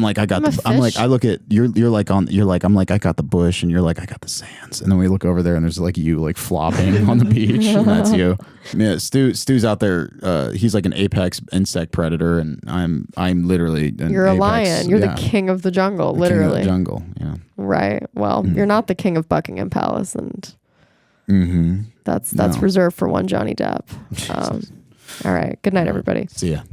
look at you're like, I'm like, I got the bush, and you're like, I got the sands, and then we look over there, and there's like you like flopping on the beach, and that's you. Yeah, Stu's out there. He's like an apex insect predator, and I'm literally you're a lion. You're the king of the jungle, literally. King of the jungle. Yeah. Right. Well, you're not the king of Buckingham Palace, and that's reserved for one Johnny Depp. All right. Good night, everybody. See ya.